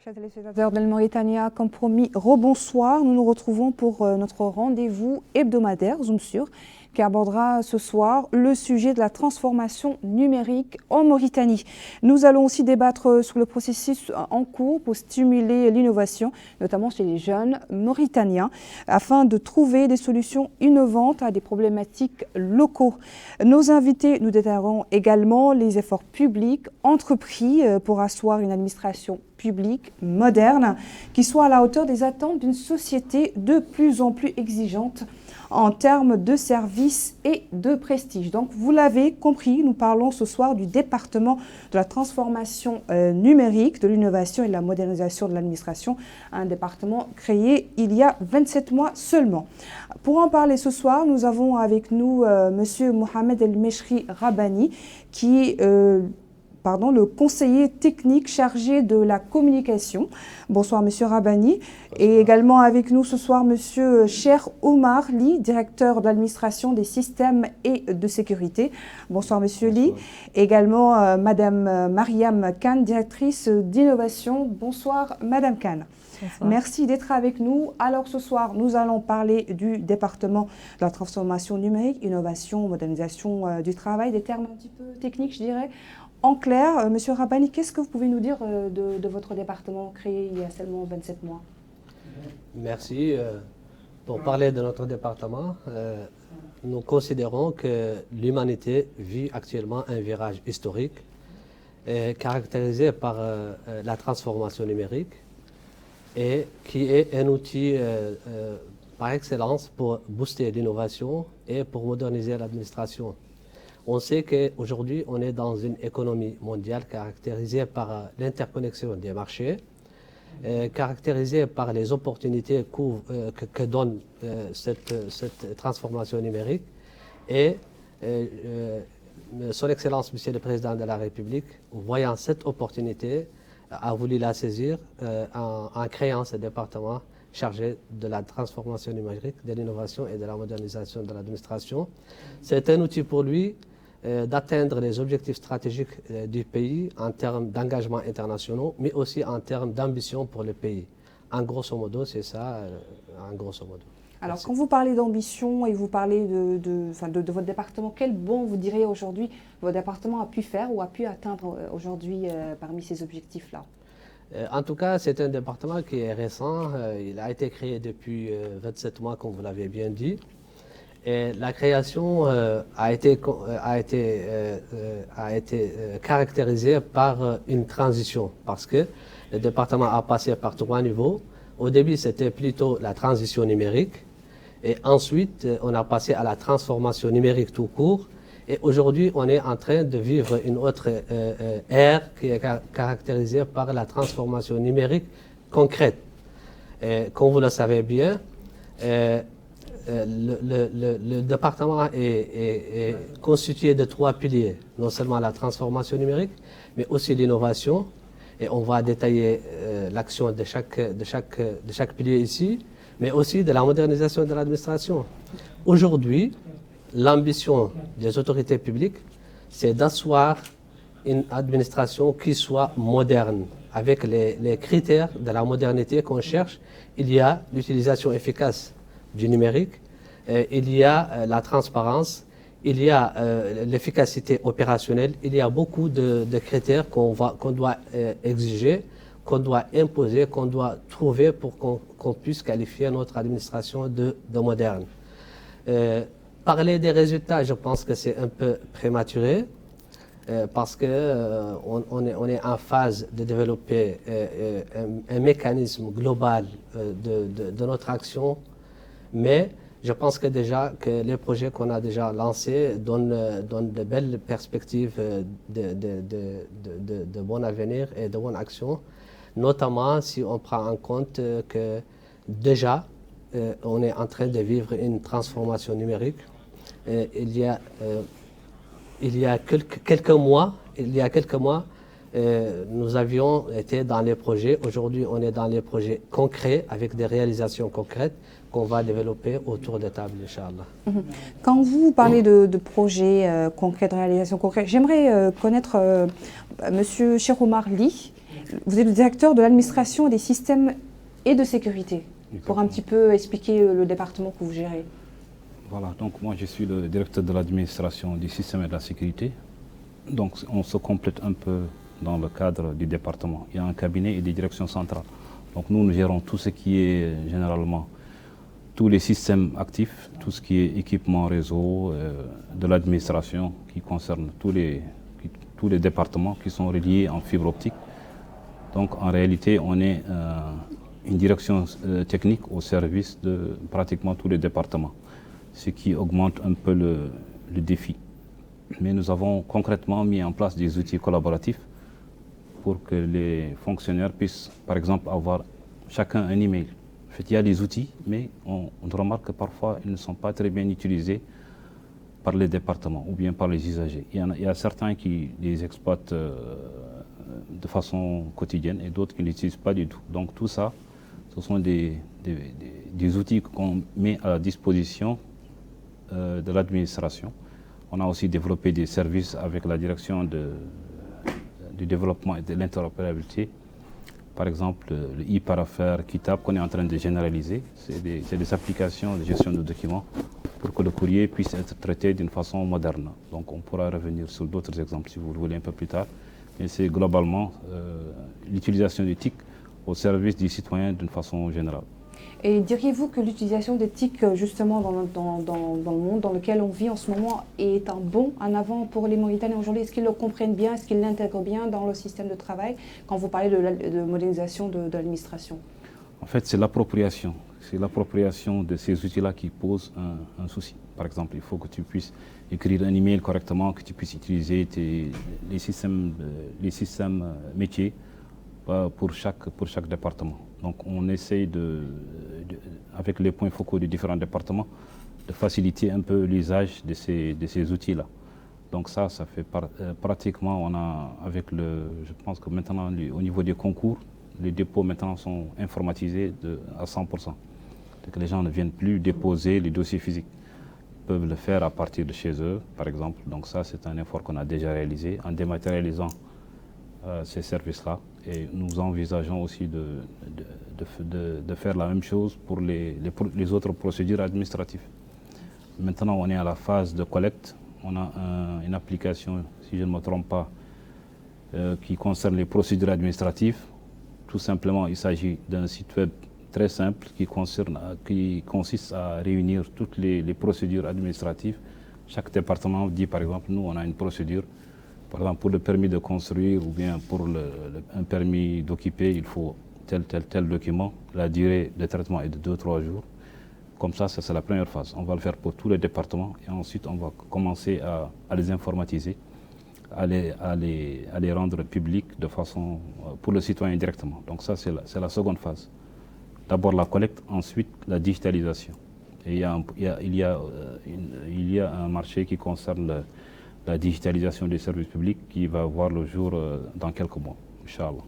Chers téléspectateurs de Mauritania, comme promis, rebonsoir. Nous nous retrouvons pour notre rendez-vous hebdomadaire Zoom Sur, qui abordera ce soir le sujet de la transformation numérique en Mauritanie. Nous allons aussi débattre sur le processus en cours pour stimuler l'innovation, notamment chez les jeunes mauritaniens, afin de trouver des solutions innovantes à des problématiques locaux. Nos invités nous détailleront également les efforts publics entrepris pour asseoir une administration publique moderne qui soit à la hauteur des attentes d'une société de plus en plus exigeante en termes de services et de prestige. Donc vous l'avez compris, nous parlons ce soir du département de la transformation numérique, de l'innovation et de la modernisation de l'administration, un département créé il y a 27 mois seulement. Pour en parler ce soir, nous avons avec nous Monsieur Mohamed El Mechri Rabani, qui est le conseiller technique chargé de la communication. Bonsoir Monsieur Rabani. Et également avec nous ce soir Monsieur Cher Omar Li, directeur de l'administration des systèmes et de sécurité. Bonsoir Monsieur Li. Également Madame Mariam Khan, directrice d'innovation. Bonsoir Madame Khan. Bonsoir. Merci d'être avec nous. Alors ce soir, nous allons parler du département de la transformation numérique, innovation, modernisation du travail, des termes un petit peu techniques, je dirais. En clair, Monsieur Rabani, qu'est-ce que vous pouvez nous dire de votre département créé il y a seulement 27 mois? Merci. Pour parler de notre département, nous considérons que l'humanité vit actuellement un virage historique caractérisé par la transformation numérique et qui est un outil par excellence pour booster l'innovation et pour moderniser l'administration. On sait qu'aujourd'hui, on est dans une économie mondiale caractérisée par l'interconnexion des marchés, caractérisée par les opportunités que donne cette transformation numérique. Et Son Excellence, Monsieur le Président de la République, voyant cette opportunité, a voulu la saisir en créant ce département chargé de la transformation numérique, de l'innovation et de la modernisation de l'administration. C'est un outil pour lui d'atteindre les objectifs stratégiques du pays en termes d'engagement internationaux, mais aussi en termes d'ambition pour le pays. En grosso modo, c'est ça, en grosso modo. Alors, Merci. quand vous parlez d'ambition et vous parlez de votre département, quel bond vous diriez aujourd'hui votre département a pu faire ou a pu atteindre aujourd'hui parmi ces objectifs-là? En tout cas, c'est un département qui est récent. Il a été créé depuis 27 mois, comme vous l'avez bien dit. Et la création a été caractérisée par une transition parce que le département a passé par 3 niveaux. Au début, c'était plutôt la transition numérique et ensuite, on a passé à la transformation numérique tout court. Et aujourd'hui, on est en train de vivre une autre ère qui est caractérisée par la transformation numérique concrète. Et comme vous le savez bien, le département est constitué de 3 piliers, non seulement la transformation numérique, mais aussi l'innovation. Et on va détailler l'action de chaque pilier ici, mais aussi de la modernisation de l'administration. Aujourd'hui, l'ambition des autorités publiques, c'est d'asseoir une administration qui soit moderne, avec les critères de la modernité qu'on cherche. Il y a l'utilisation efficace du numérique, il y a la transparence, il y a l'efficacité opérationnelle, il y a beaucoup de critères qu'on doit exiger, qu'on doit imposer, qu'on doit trouver pour qu'on puisse qualifier notre administration de moderne. Parler des résultats, je pense que c'est un peu prématuré parce qu'on est en phase de développer un mécanisme global de notre action, mais je pense que déjà que les projets qu'on a déjà lancés donnent de belles perspectives de bon avenir et de bonne action, notamment si on prend en compte que déjà on est en train de vivre une transformation numérique. Il y a quelques mois, nous avions été dans les projets. Aujourd'hui, on est dans les projets concrets avec des réalisations concrètes qu'on va développer autour des tables, Inch'Allah. Quand vous parlez de projets concrets, de réalisations concrètes, j'aimerais connaître Monsieur Cher Omar Li. Vous êtes le directeur de l'administration des systèmes et de sécurité. Exactement. Pour un petit peu expliquer le département que vous gérez. Voilà, donc moi je suis le directeur de l'administration du système et de la sécurité. Donc on se complète un peu dans le cadre du département. Il y a un cabinet et des directions centrales. Donc nous gérons tout ce qui est généralement tous les systèmes actifs, tout ce qui est équipement réseau de l'administration qui concerne tous les départements qui sont reliés en fibre optique. Donc en réalité, on est une direction technique au service de pratiquement tous les départements, ce qui augmente un peu le défi. Mais nous avons concrètement mis en place des outils collaboratifs pour que les fonctionnaires puissent, par exemple, avoir chacun un email. En fait, il y a des outils, mais on remarque que parfois, ils ne sont pas très bien utilisés par les départements ou bien par les usagers. Il y a certains qui les exploitent de façon quotidienne et d'autres qui ne l'utilisent pas du tout. Donc tout ça, ce sont des outils qu'on met à la disposition de l'administration. On a aussi développé des services avec la direction du développement et de l'interopérabilité. Par exemple, le e-paraphère Kitab qu'on est en train de généraliser. C'est des applications de gestion de documents pour que le courrier puisse être traité d'une façon moderne. Donc on pourra revenir sur d'autres exemples si vous le voulez un peu plus tard. Mais c'est globalement l'utilisation des TIC au service du citoyen d'une façon générale. Et diriez-vous que l'utilisation des TIC, justement, dans le monde dans lequel on vit en ce moment, est un bond en avant pour les Mauritaniens aujourd'hui? Est-ce qu'ils le comprennent bien? Est-ce qu'ils l'intègrent bien dans le système de travail quand vous parlez de modernisation de l'administration? En fait, c'est l'appropriation. C'est l'appropriation de ces outils-là qui pose un souci. Par exemple, il faut que tu puisses écrire un email correctement, que tu puisses utiliser les systèmes métiers pour chaque département. Donc on essaye avec les points focaux des différents départements, de faciliter un peu l'usage de ces outils-là. Donc ça fait pratiquement, on a je pense que maintenant au niveau des concours, les dépôts maintenant sont informatisés à 100%. Donc les gens ne viennent plus déposer les dossiers physiques. Ils peuvent le faire à partir de chez eux, par exemple. Donc ça, c'est un effort qu'on a déjà réalisé en dématérialisant ces services-là. Et nous envisageons aussi de faire la même chose pour les autres procédures administratives. Maintenant, on est à la phase de collecte. On a une application, si je ne me trompe pas, qui concerne les procédures administratives. Tout simplement, il s'agit d'un site web très simple qui consiste à réunir toutes les procédures administratives. Chaque département dit, par exemple, nous, on a une procédure. Par exemple, pour le permis de construire ou bien pour un permis d'occuper, il faut tel document. La durée de traitement est de 2-3 jours. Comme ça, c'est la première phase. On va le faire pour tous les départements et ensuite, on va commencer à les informatiser, à les rendre publics de façon pour le citoyen directement. Donc ça, c'est la seconde phase. D'abord la collecte, ensuite la digitalisation. Et il y a un marché qui concerne la digitalisation des services publics qui va voir le jour dans quelques mois, Inch'Allah.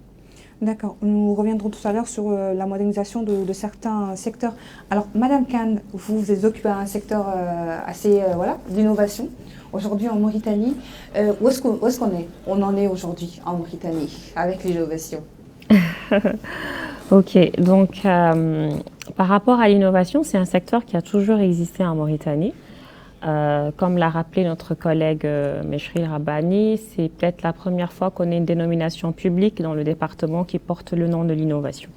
D'accord. Nous reviendrons tout à l'heure sur la modernisation de certains secteurs. Alors, Madame Khan, vous êtes occupée à un secteur assez d'innovation. Aujourd'hui en Mauritanie, où est-ce qu'on est? On en est aujourd'hui en Mauritanie avec l'innovation. Ok, donc par rapport à l'innovation, c'est un secteur qui a toujours existé en Mauritanie. Comme l'a rappelé notre collègue Mechril Rabani, c'est peut-être la première fois qu'on ait une dénomination publique dans le département qui porte le nom de l'innovation.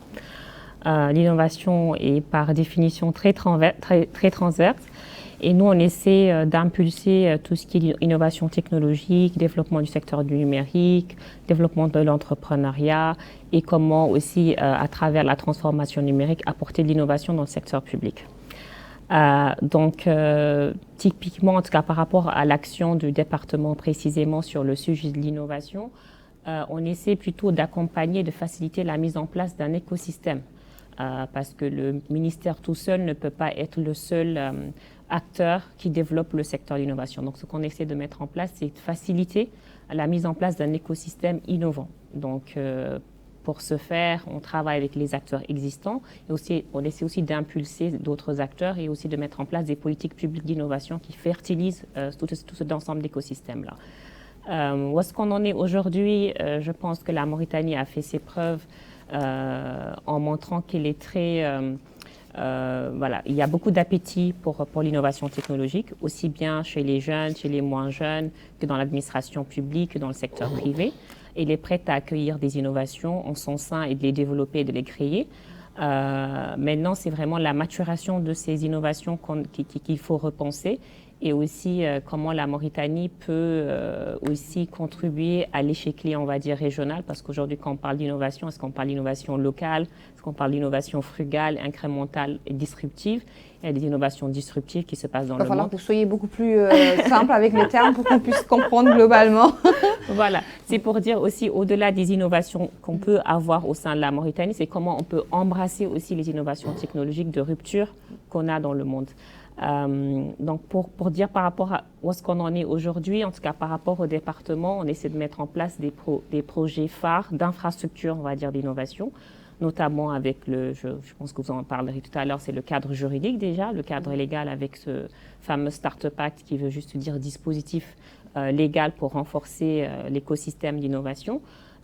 L'innovation est par définition très transverse et nous on essaie d'impulser tout ce qui est innovation technologique, développement du secteur du numérique, développement de l'entrepreneuriat et comment aussi à travers la transformation numérique apporter de l'innovation dans le secteur public. Typiquement, en tout cas par rapport à l'action du département précisément sur le sujet de l'innovation, on essaie plutôt d'accompagner, de faciliter la mise en place d'un écosystème parce que le ministère tout seul ne peut pas être le seul acteur qui développe le secteur de l'innovation. Donc ce qu'on essaie de mettre en place, c'est de faciliter la mise en place d'un écosystème innovant. Donc pour ce faire, on travaille avec les acteurs existants et aussi, on essaie aussi d'impulser d'autres acteurs et aussi de mettre en place des politiques publiques d'innovation qui fertilisent tout cet ensemble d'écosystèmes-là. Où est-ce qu'on en est aujourd'hui? Je pense que la Mauritanie a fait ses preuves en montrant qu'elle est très... voilà, il y a beaucoup d'appétit pour l'innovation technologique, aussi bien chez les jeunes, chez les moins jeunes, que dans l'administration publique, que dans le secteur privé. Elle est prête à accueillir des innovations en son sein et de les développer et de les créer. Maintenant, c'est vraiment la maturation de ces innovations qu'il faut repenser, et aussi comment la Mauritanie peut aussi contribuer à l'échiquier, on va dire, régional, parce qu'aujourd'hui, quand on parle d'innovation, est-ce qu'on parle d'innovation locale, est-ce qu'on parle d'innovation frugale, incrémentale et disruptive? Il y a des innovations disruptives qui se passent dans le monde. Il va falloir que vous soyez beaucoup plus simple avec les termes pour qu'on puisse comprendre globalement. Voilà, c'est pour dire aussi, au-delà des innovations qu'on peut avoir au sein de la Mauritanie, c'est comment on peut embrasser aussi les innovations technologiques de rupture qu'on a dans le monde. Donc, pour dire par rapport à où est-ce qu'on en est aujourd'hui, en tout cas par rapport au département, on essaie de mettre en place des projets phares d'infrastructure, on va dire, d'innovation, notamment avec je pense que vous en parlerez tout à l'heure, c'est le cadre juridique déjà, le cadre légal avec ce fameux Startup Act qui veut juste dire dispositif légal pour renforcer l'écosystème d'innovation,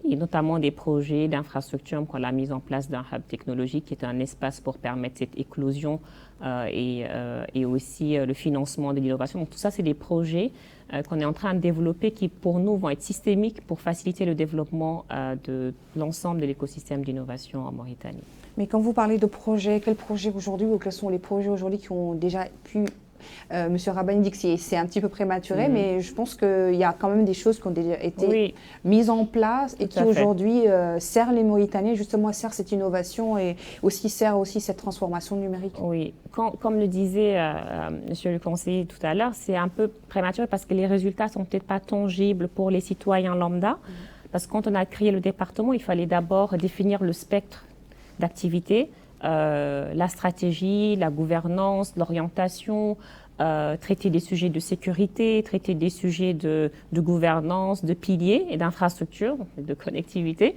et notamment des projets d'infrastructure comme la mise en place d'un hub technologique qui est un espace pour permettre cette éclosion et aussi le financement de l'innovation. Donc tout ça, c'est des projets qu'on est en train de développer qui, pour nous, vont être systémiques pour faciliter le développement de l'ensemble de l'écosystème d'innovation en Mauritanie. Mais quand vous parlez de projets, quels projets aujourd'hui ou quels sont les projets aujourd'hui qui ont déjà pu... Monsieur Rabbani dit que c'est un petit peu prématuré, mais je pense qu'il y a quand même des choses qui ont déjà été mises en place et qui aujourd'hui servent les Mauritaniens, justement servent cette innovation et aussi servent aussi cette transformation numérique. Oui, comme le disait Monsieur le conseiller tout à l'heure, c'est un peu prématuré parce que les résultats ne sont peut-être pas tangibles pour les citoyens lambda. Parce que quand on a créé le département, il fallait d'abord définir le spectre d'activités, la stratégie, la gouvernance, l'orientation, traiter des sujets de sécurité, traiter des sujets de gouvernance, de piliers et d'infrastructures, de connectivité.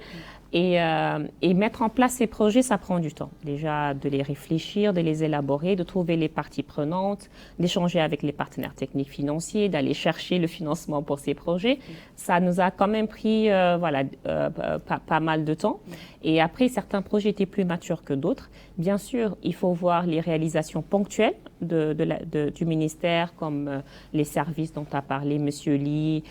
Et mettre en place ces projets, ça prend du temps. Déjà, de les réfléchir, de les élaborer, de trouver les parties prenantes, d'échanger avec les partenaires techniques financiers, d'aller chercher le financement pour ces projets. Ça nous a quand même pris pas mal de temps. Et après, certains projets étaient plus matures que d'autres. Bien sûr, il faut voir les réalisations ponctuelles du ministère, comme les services dont a parlé M. Lee,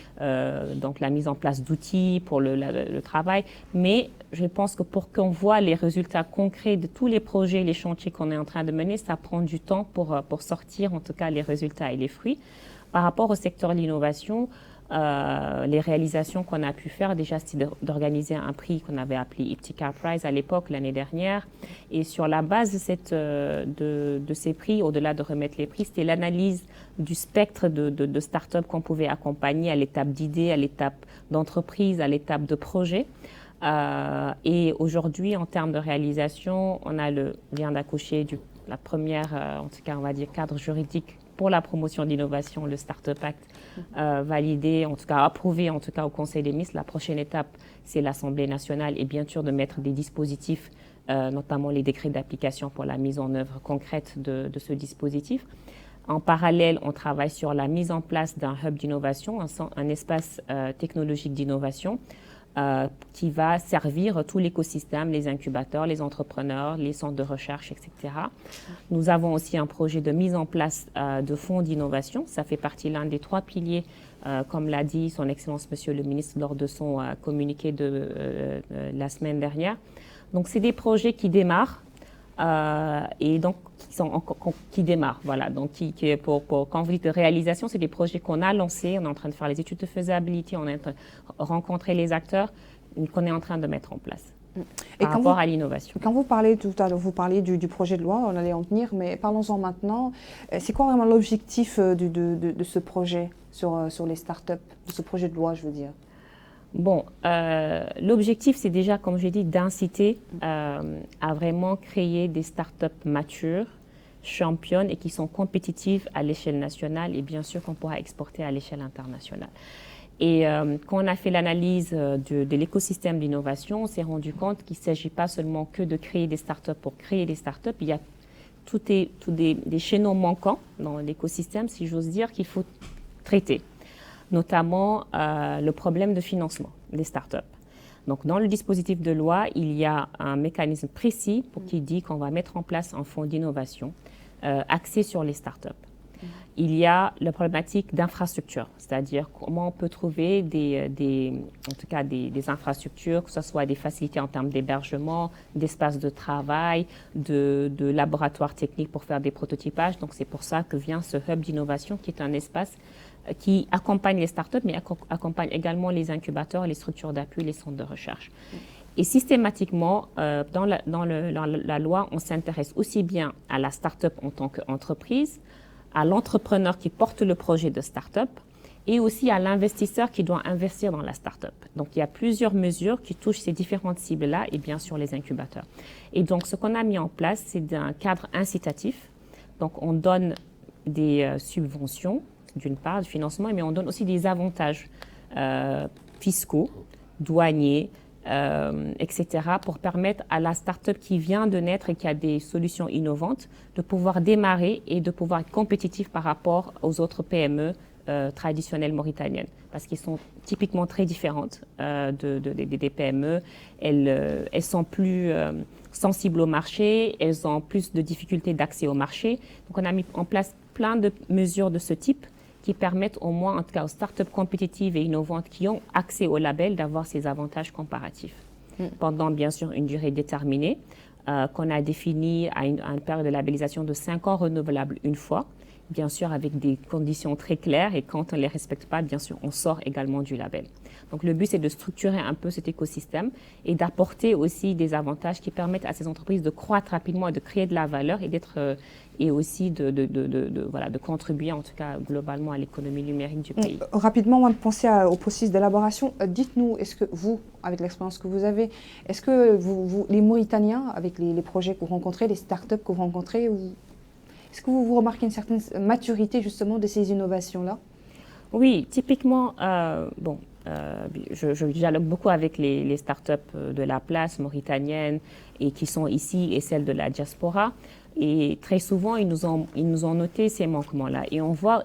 donc la mise en place d'outils pour le travail. Mais je pense que pour qu'on voit les résultats concrets de tous les projets, les chantiers qu'on est en train de mener, ça prend du temps pour sortir en tout cas les résultats et les fruits. Par rapport au secteur de l'innovation, les réalisations qu'on a pu faire, déjà, c'était d'organiser un prix qu'on avait appelé Ipticar Prize à l'époque, l'année dernière. Et sur la base de ces prix, au-delà de remettre les prix, c'était l'analyse du spectre de start-up qu'on pouvait accompagner à l'étape d'idée, à l'étape d'entreprise, à l'étape de projet. Et aujourd'hui, en termes de réalisation, on vient d'accoucher la première, en tout cas, on va dire, cadre juridique pour la promotion de l'innovation, le Startup Act, validé, en tout cas approuvé en tout cas au Conseil des ministres. La prochaine étape, c'est l'Assemblée nationale et bien sûr de mettre des dispositifs, notamment les décrets d'application pour la mise en œuvre concrète de ce dispositif. En parallèle, on travaille sur la mise en place d'un hub d'innovation, un espace technologique d'innovation, qui va servir tout l'écosystème, les incubateurs, les entrepreneurs, les centres de recherche, etc. Nous avons aussi un projet de mise en place de fonds d'innovation. Ça fait partie l'un des 3 piliers, comme l'a dit Son Excellence Monsieur le Ministre lors de son communiqué de la semaine dernière. Donc, c'est des projets qui démarrent. Et donc qui démarrent. Voilà. Donc, quand vous dites de réalisation, c'est des projets qu'on a lancés, on est en train de faire les études de faisabilité, on est en train de rencontrer les acteurs qu'on est en train de mettre en place. Et par rapport à l'innovation. Quand vous parlez tout à l'heure, vous parliez du projet de loi, on allait en venir, mais parlons-en maintenant. C'est quoi vraiment l'objectif de ce projet sur les startups, de ce projet de loi, je veux dire? Bon, l'objectif, c'est déjà, comme j'ai dit, d'inciter à vraiment créer des startups matures, championnes et qui sont compétitives à l'échelle nationale et bien sûr qu'on pourra exporter à l'échelle internationale. Et quand on a fait l'analyse de l'écosystème d'innovation, on s'est rendu compte qu'il ne s'agit pas seulement que de créer des startups pour créer des startups. Il y a tous des chaînons manquants dans l'écosystème, si j'ose dire, qu'il faut traiter. notamment le problème de financement des startups. Donc, dans le dispositif de loi, il y a un mécanisme précis qui dit qu'on va mettre en place un fonds d'innovation axé sur les startups. Il y a la problématique d'infrastructure, c'est-à-dire comment on peut trouver des infrastructures, que ce soit des facilités en termes d'hébergement, d'espaces de travail, de laboratoires techniques pour faire des prototypages. Donc, c'est pour ça que vient ce hub d'innovation qui est un espace qui accompagne les startups, mais accompagne également les incubateurs, les structures d'appui, les centres de recherche. Et systématiquement, dans la loi, on s'intéresse aussi bien à la startup en tant qu'entreprise, à l'entrepreneur qui porte le projet de start-up et aussi à l'investisseur qui doit investir dans la start-up. Donc, il y a plusieurs mesures qui touchent ces différentes cibles-là et bien sûr les incubateurs. Et donc, ce qu'on a mis en place, c'est un cadre incitatif. Donc, on donne des subventions, d'une part, du financement, mais on donne aussi des avantages fiscaux, douaniers, etc., pour permettre à la start-up qui vient de naître et qui a des solutions innovantes de pouvoir démarrer et de pouvoir être compétitif par rapport aux autres PME traditionnelles mauritaniennes, parce qu'elles sont typiquement très différentes des PME. Elles sont plus sensibles au marché, elles ont plus de difficultés d'accès au marché. Donc, on a mis en place plein de mesures de ce type qui permettent au moins, en tout cas aux startups compétitives et innovantes qui ont accès au label, d'avoir ces avantages comparatifs. Pendant, bien sûr, une durée déterminée, qu'on a définie à une période de labellisation de 5 ans renouvelable une fois, bien sûr avec des conditions très claires, et quand on ne les respecte pas, bien sûr, on sort également du label. Donc le but, c'est de structurer un peu cet écosystème et d'apporter aussi des avantages qui permettent à ces entreprises de croître rapidement et de créer de la valeur et d'être et aussi de contribuer en tout cas globalement à l'économie numérique du pays. Rapidement, on va penser au processus d'élaboration. Dites-nous, est-ce que vous, avec l'expérience que vous avez, est-ce que les Mauritaniens, avec les projets que vous rencontrez, les startups que vous rencontrez, est-ce que vous remarquez une certaine maturité justement de ces innovations-là? Oui, typiquement, je dialogue beaucoup avec les startups de la place mauritanienne et qui sont ici et celles de la diaspora. Et très souvent, ils nous ont noté ces manquements-là. Et on voit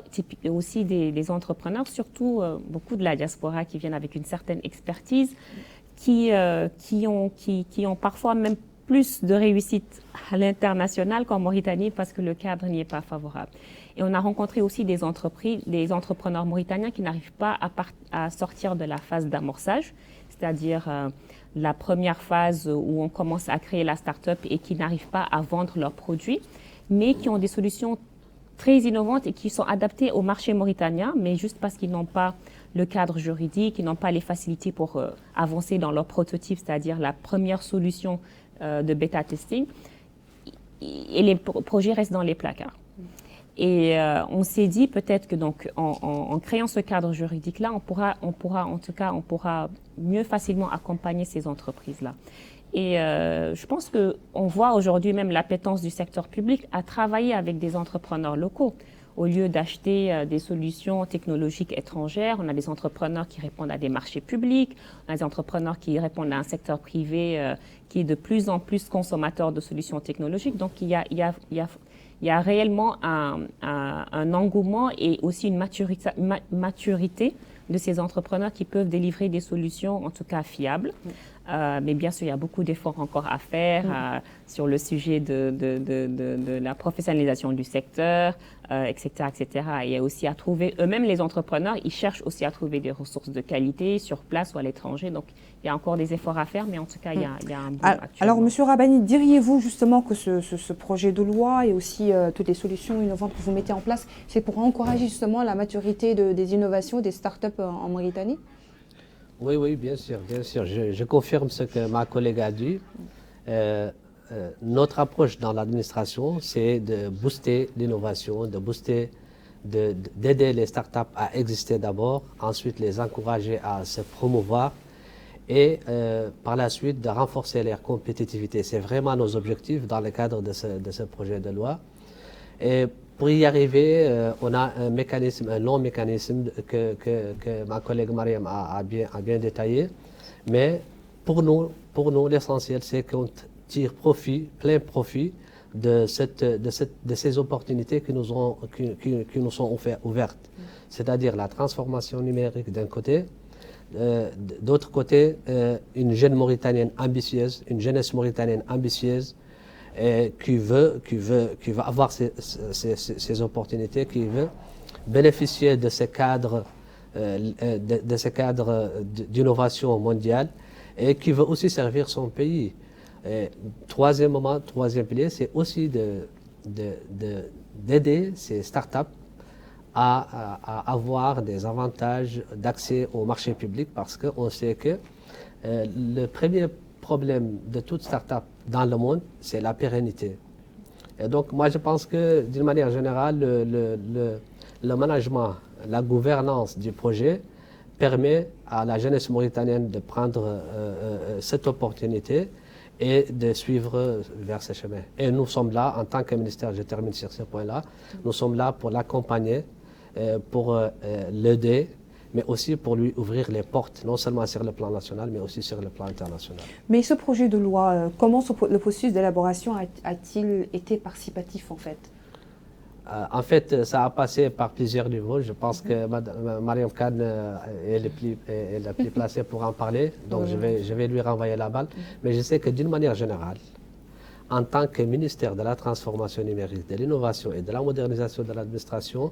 aussi des entrepreneurs, surtout beaucoup de la diaspora, qui viennent avec une certaine expertise, qui ont parfois même plus de réussite à l'international qu'en Mauritanie parce que le cadre n'y est pas favorable. Et on a rencontré aussi des entrepreneurs mauritaniens qui n'arrivent pas à sortir de la phase d'amorçage, c'est-à-dire la première phase où on commence à créer la start-up et qui n'arrivent pas à vendre leurs produits, mais qui ont des solutions très innovantes et qui sont adaptées au marché mauritanien, mais juste parce qu'ils n'ont pas le cadre juridique, ils n'ont pas les facilités pour avancer dans leur prototype, c'est-à-dire la première solution de bêta testing, et les projets restent dans les placards. Et on s'est dit peut-être que donc en créant ce cadre juridique-là, on pourra mieux facilement accompagner ces entreprises-là. Et je pense qu'on voit aujourd'hui même l'appétence du secteur public à travailler avec des entrepreneurs locaux. Au lieu d'acheter des solutions technologiques étrangères, on a des entrepreneurs qui répondent à des marchés publics, on a des entrepreneurs qui répondent à un secteur privé qui est de plus en plus consommateur de solutions technologiques. Donc il y a réellement un engouement et aussi une maturité de ces entrepreneurs qui peuvent délivrer des solutions en tout cas fiables. Mais bien sûr, il y a beaucoup d'efforts encore à faire sur le sujet de la professionnalisation du secteur, etc., etc. Et il y a aussi à trouver, eux-mêmes les entrepreneurs, ils cherchent aussi à trouver des ressources de qualité sur place ou à l'étranger. Donc, il y a encore des efforts à faire, mais en tout cas, il y a un bon actuellement. Alors, Monsieur Rabbani, diriez-vous justement que ce projet de loi et aussi toutes les solutions innovantes que vous mettez en place, c'est pour encourager justement la maturité des innovations des startups en Mauritanie? Oui, bien sûr, bien sûr. Je confirme ce que ma collègue a dit. Notre approche dans l'administration, c'est de booster l'innovation, d'aider les startups à exister d'abord, ensuite les encourager à se promouvoir et par la suite de renforcer leur compétitivité. C'est vraiment nos objectifs dans le cadre de ce projet de loi. Et pour y arriver, on a un long mécanisme que ma collègue Mariam a bien détaillé. Mais pour nous l'essentiel, c'est qu'on tire plein profit de ces opportunités qui nous sont ouvertes. C'est-à-dire la transformation numérique d'un côté, d'autre côté, une jeune Mauritanienne ambitieuse, une jeunesse mauritanienne ambitieuse qui veut avoir ces opportunités, qui veut bénéficier de ces cadres d'innovation mondiale et qui veut aussi servir son pays. Troisième pilier, c'est aussi d'aider ces startups à avoir des avantages d'accès au marché public, parce qu'on sait que le premier problème de toute start-up dans le monde, c'est la pérennité. Et donc, moi, je pense que, d'une manière générale, le management, la gouvernance du projet permet à la jeunesse mauritanienne de prendre cette opportunité et de suivre vers ce chemin. Et nous sommes là, en tant que ministère, je termine sur ce point-là, nous sommes là pour l'accompagner, pour l'aider, mais aussi pour lui ouvrir les portes, non seulement sur le plan national, mais aussi sur le plan international. Mais ce projet de loi, comment le processus d'élaboration a-t-il été participatif en fait? En fait, ça a passé par plusieurs niveaux. Je pense que Mariam Khan est la plus placée pour en parler, donc je vais lui renvoyer la balle. Mais je sais que d'une manière générale, en tant que ministère de la transformation numérique, de l'innovation et de la modernisation de l'administration,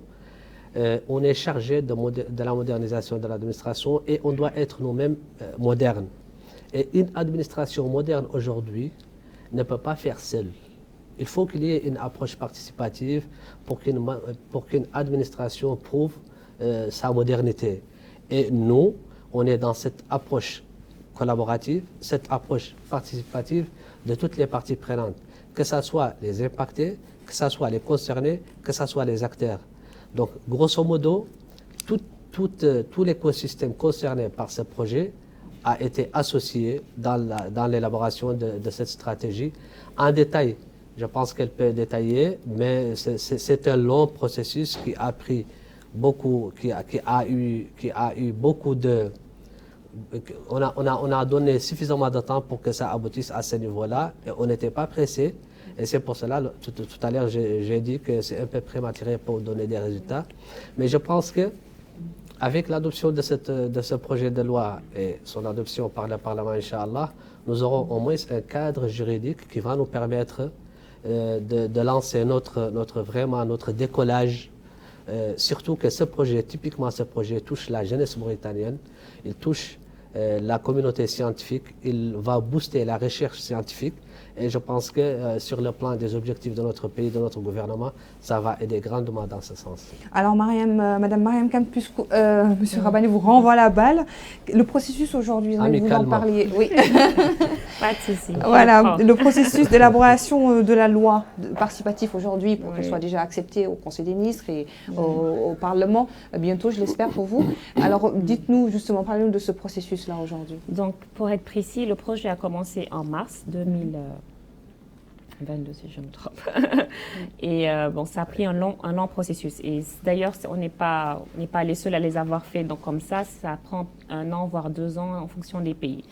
on est chargé de la modernisation de l'administration et on doit être nous-mêmes modernes. Et une administration moderne aujourd'hui ne peut pas faire seule. Il faut qu'il y ait une approche participative pour qu'une administration prouve sa modernité. Et nous, on est dans cette approche collaborative, cette approche participative de toutes les parties prenantes, que ce soit les impactés, que ce soit les concernés, que ce soit les acteurs. Donc, grosso modo, tout l'écosystème concerné par ce projet a été associé dans l'élaboration de cette stratégie. En détail, je pense qu'elle peut détailler, mais c'est un long processus qui a pris beaucoup, qui a eu beaucoup de... On a donné suffisamment de temps pour que ça aboutisse à ce niveau-là, et on n'était pas pressé. Et c'est pour cela, tout à l'heure, j'ai dit que c'est un peu prématuré pour donner des résultats. Mais je pense que avec l'adoption de ce projet de loi et son adoption par le Parlement, Inch'Allah, nous aurons au moins un cadre juridique qui va nous permettre de lancer notre décollage. Surtout que typiquement ce projet touche la jeunesse mauritanienne, il touche la communauté scientifique, il va booster la recherche scientifique. Et je pense que sur le plan des objectifs de notre pays, de notre gouvernement, ça va aider grandement dans ce sens. Alors Madame Mariam Khan, puisque Monsieur Rabbani vous renvoie la balle, le processus aujourd'hui, vous en parliez. Oui. Pas de souci. Voilà, le processus d'élaboration de la loi participative aujourd'hui, pour qu'elle soit déjà acceptée au Conseil des ministres et au Parlement, bientôt, je l'espère pour vous. Alors dites-nous justement, parlez-nous de ce processus-là aujourd'hui. Donc pour être précis, le projet a commencé en mars 2022 si je me trompe. Et bon, ça a pris un long processus. Et d'ailleurs, on n'est pas les seuls à les avoir fait. Donc comme ça prend 1 an, voire 2 ans en fonction des pays,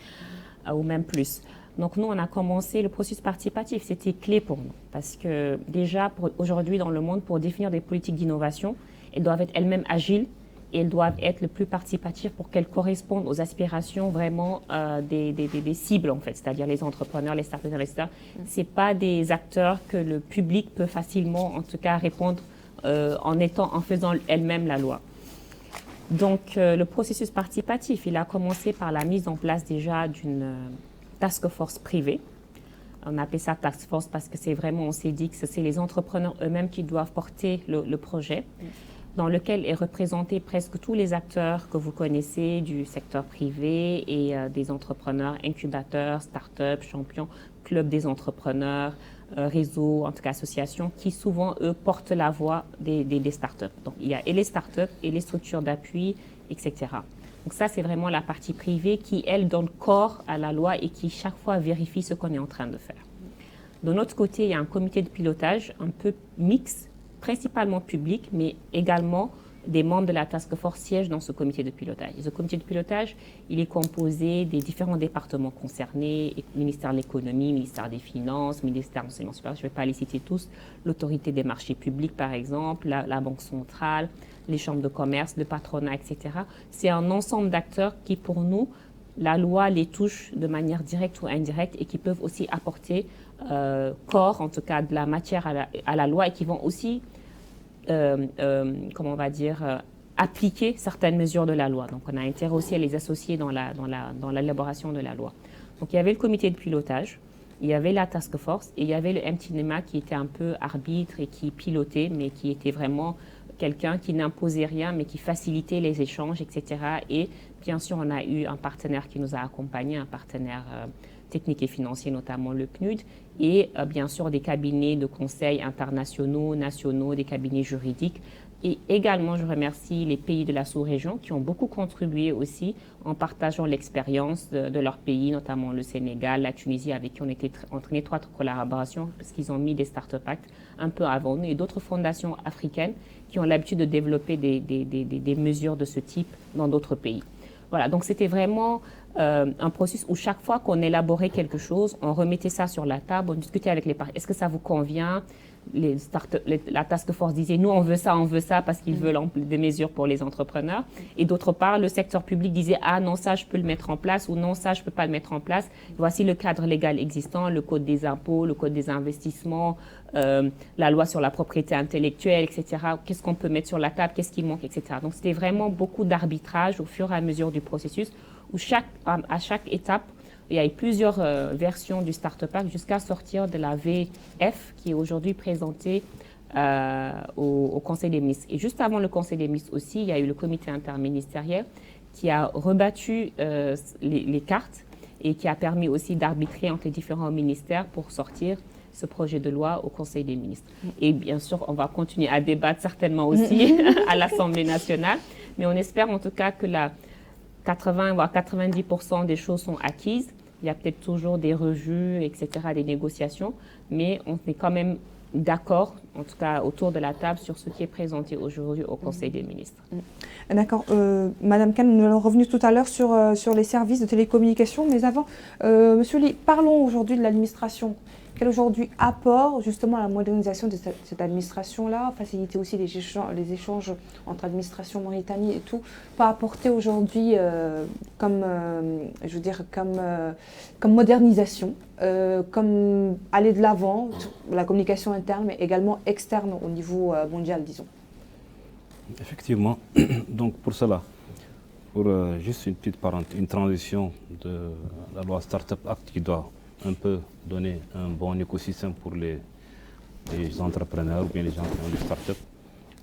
ou même plus. Donc nous, on a commencé le processus participatif. C'était clé pour nous. Parce que déjà, aujourd'hui dans le monde, pour définir des politiques d'innovation, elles doivent être elles-mêmes agiles. Et elles doivent être le plus participatives pour qu'elles correspondent aux aspirations vraiment des cibles, en fait, c'est-à-dire les entrepreneurs, les startups, etc. Ce n'est pas des acteurs que le public peut facilement, en tout cas, répondre en faisant elle-même la loi. Donc, le processus participatif, il a commencé par la mise en place déjà d'une task force privée. On appelle ça task force parce que c'est vraiment, on s'est dit que c'est les entrepreneurs eux-mêmes qui doivent porter le projet, dans lequel est représenté presque tous les acteurs que vous connaissez du secteur privé et des entrepreneurs, incubateurs, start-up, champions, clubs des entrepreneurs, réseaux, en tout cas associations, qui souvent, eux, portent la voix des start-up. Donc, il y a et les start-up et les structures d'appui, etc. Donc ça, c'est vraiment la partie privée qui, elle, donne corps à la loi et qui, chaque fois, vérifie ce qu'on est en train de faire. De notre côté, il y a un comité de pilotage un peu mixte, principalement public, mais également des membres de la task force siègent dans ce comité de pilotage. Et ce comité de pilotage, il est composé des différents départements concernés, ministère de l'économie, ministère des finances, ministère de l'enseignement supérieur, je ne vais pas les citer tous, l'autorité des marchés publics par exemple, la Banque centrale, les chambres de commerce, le patronat, etc. C'est un ensemble d'acteurs qui, pour nous, la loi les touche de manière directe ou indirecte et qui peuvent aussi apporter corps, en tout cas de la matière à la loi et qui vont aussi comment on va dire, appliquer certaines mesures de la loi. Donc, on a intérêt aussi à les associer dans l'élaboration de la loi. Donc, il y avait le comité de pilotage, il y avait la task force et il y avait le MTNEMA qui était un peu arbitre et qui pilotait, mais qui était vraiment quelqu'un qui n'imposait rien, mais qui facilitait les échanges, etc. Et bien sûr, on a eu un partenaire qui nous a accompagnés, un partenaire technique et financier, notamment le PNUD, et bien sûr des cabinets de conseil internationaux, nationaux, des cabinets juridiques. Et également, je remercie les pays de la sous-région qui ont beaucoup contribué aussi en partageant l'expérience de leur pays, notamment le Sénégal, la Tunisie, avec qui on était en très étroite collaboration parce qu'ils ont mis des Startup Acts un peu avant nous, et d'autres fondations africaines qui ont l'habitude de développer des mesures de ce type dans d'autres pays. Voilà, donc c'était vraiment un processus où chaque fois qu'on élaborait quelque chose, on remettait ça sur la table, on discutait avec les parties. Est-ce que ça vous convient? La task force disait, nous, on veut ça parce qu'ils veulent des mesures pour les entrepreneurs. Et d'autre part, le secteur public disait, ah non, ça, je peux le mettre en place ou non, ça, je ne peux pas le mettre en place. Voici le cadre légal existant, le code des impôts, le code des investissements, la loi sur la propriété intellectuelle, etc. Qu'est-ce qu'on peut mettre sur la table, qu'est-ce qui manque, etc. Donc, c'était vraiment beaucoup d'arbitrage au fur et à mesure du processus où à chaque étape, il y a eu plusieurs versions du Startup Act jusqu'à sortir de la VF qui est aujourd'hui présentée au Conseil des ministres. Et juste avant le Conseil des ministres aussi, il y a eu le comité interministériel qui a rebattu les cartes et qui a permis aussi d'arbitrer entre les différents ministères pour sortir ce projet de loi au Conseil des ministres. Et bien sûr, on va continuer à débattre certainement aussi à l'Assemblée nationale, mais on espère en tout cas que 80 voire 90% des choses sont acquises. Il y a peut-être toujours des revues, etc., des négociations, mais on est quand même d'accord, en tout cas autour de la table, sur ce qui est présenté aujourd'hui au Conseil des ministres. D'accord. Madame Kane, nous allons revenir tout à l'heure sur les services de télécommunication, mais avant, Monsieur Ly, parlons aujourd'hui de l'administration. Quel aujourd'hui apport justement à la modernisation de cette administration-là, faciliter aussi les échanges entre administration Mauritanie et tout, pas apporter aujourd'hui comme modernisation, comme aller de l'avant, la communication interne, mais également externe au niveau mondial, disons. Effectivement, donc pour cela, pour juste une petite parenthèse, une transition de la loi Startup Act qui doit un peu donner un bon écosystème pour les entrepreneurs ou bien les gens qui ont des startups.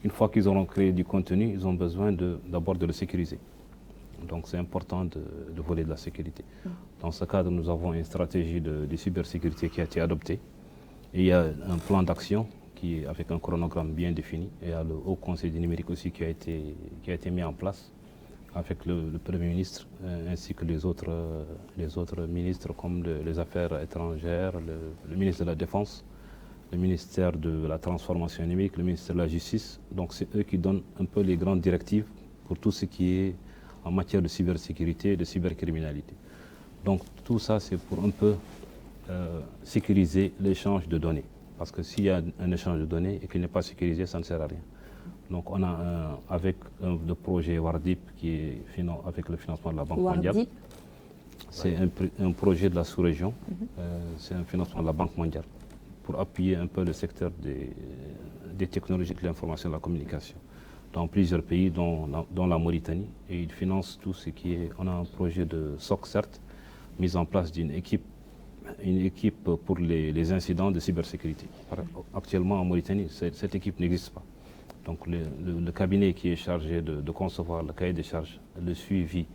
Une fois qu'ils auront créé du contenu, ils ont besoin d'abord de le sécuriser. Donc c'est important de voler de la sécurité. Dans ce cadre, nous avons une stratégie de cybersécurité qui a été adoptée. Et il y a un plan d'action qui est avec un chronogramme bien défini. Et il y a le Haut Conseil du numérique aussi qui a été mis en place avec le Premier ministre ainsi que les autres ministres comme les Affaires étrangères, le ministre de la Défense, le ministère de la Transformation numérique, le ministère de la Justice. Donc c'est eux qui donnent un peu les grandes directives pour tout ce qui est en matière de cybersécurité et de cybercriminalité. Donc tout ça c'est pour un peu sécuriser l'échange de données. Parce que s'il y a un échange de données et qu'il n'est pas sécurisé, ça ne sert à rien. Donc on a avec le projet WARDIP qui est avec le financement de la Banque mondiale. C'est un projet de la sous-région, c'est un financement de la Banque mondiale pour appuyer un peu le secteur des technologies de l'information et de la communication dans plusieurs pays, dont la Mauritanie. Et il finance tout ce qui est... On a un projet de SOC, certes, mise en place d'une équipe pour les incidents de cybersécurité. Actuellement en Mauritanie, cette équipe n'existe pas. Donc le cabinet qui est chargé de concevoir le cahier des charges, le suivi,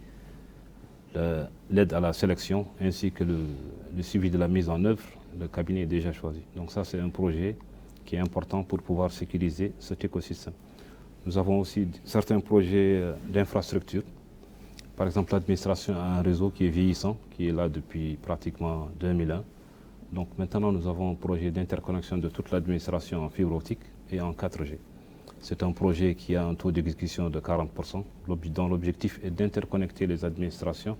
l'aide à la sélection ainsi que le suivi de la mise en œuvre, le cabinet est déjà choisi. Donc ça c'est un projet qui est important pour pouvoir sécuriser cet écosystème. Nous avons aussi certains projets d'infrastructure. Par exemple, l'administration a un réseau qui est vieillissant, qui est là depuis pratiquement 2001. Donc maintenant nous avons un projet d'interconnexion de toute l'administration en fibre optique et en 4G. C'est un projet qui a un taux d'exécution de 40%, dont l'objectif est d'interconnecter les administrations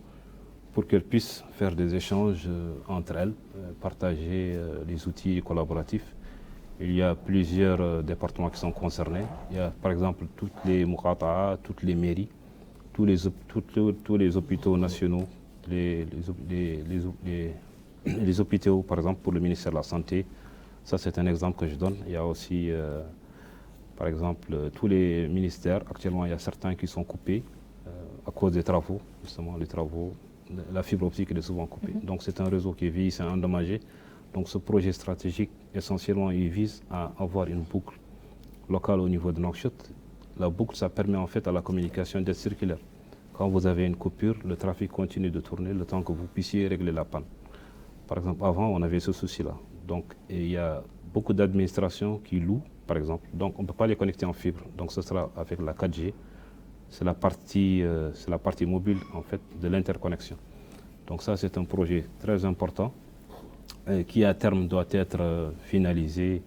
pour qu'elles puissent faire des échanges entre elles, partager les outils collaboratifs. Il y a plusieurs départements qui sont concernés. Il y a par exemple toutes les muqata'a, toutes les mairies, tous les hôpitaux nationaux, les hôpitaux par exemple pour le ministère de la Santé. Ça c'est un exemple que je donne. Il y a aussi par exemple tous les ministères. Actuellement il y a certains qui sont coupés à cause des travaux, justement les travaux. La fibre optique est souvent coupée. Donc c'est un réseau qui est vieillissant, endommagé. Donc ce projet stratégique, essentiellement, il vise à avoir une boucle locale au niveau de Nouakchott. La boucle, ça permet en fait à la communication d'être circulaire. Quand vous avez une coupure, le trafic continue de tourner le temps que vous puissiez régler la panne. Par exemple, avant, on avait ce souci-là. Donc il y a beaucoup d'administrations qui louent, par exemple. Donc on ne peut pas les connecter en fibre. Donc ce sera avec la 4G. C'est la partie mobile en fait de l'interconnexion. Donc ça, c'est un projet très important qui à terme doit être finalisé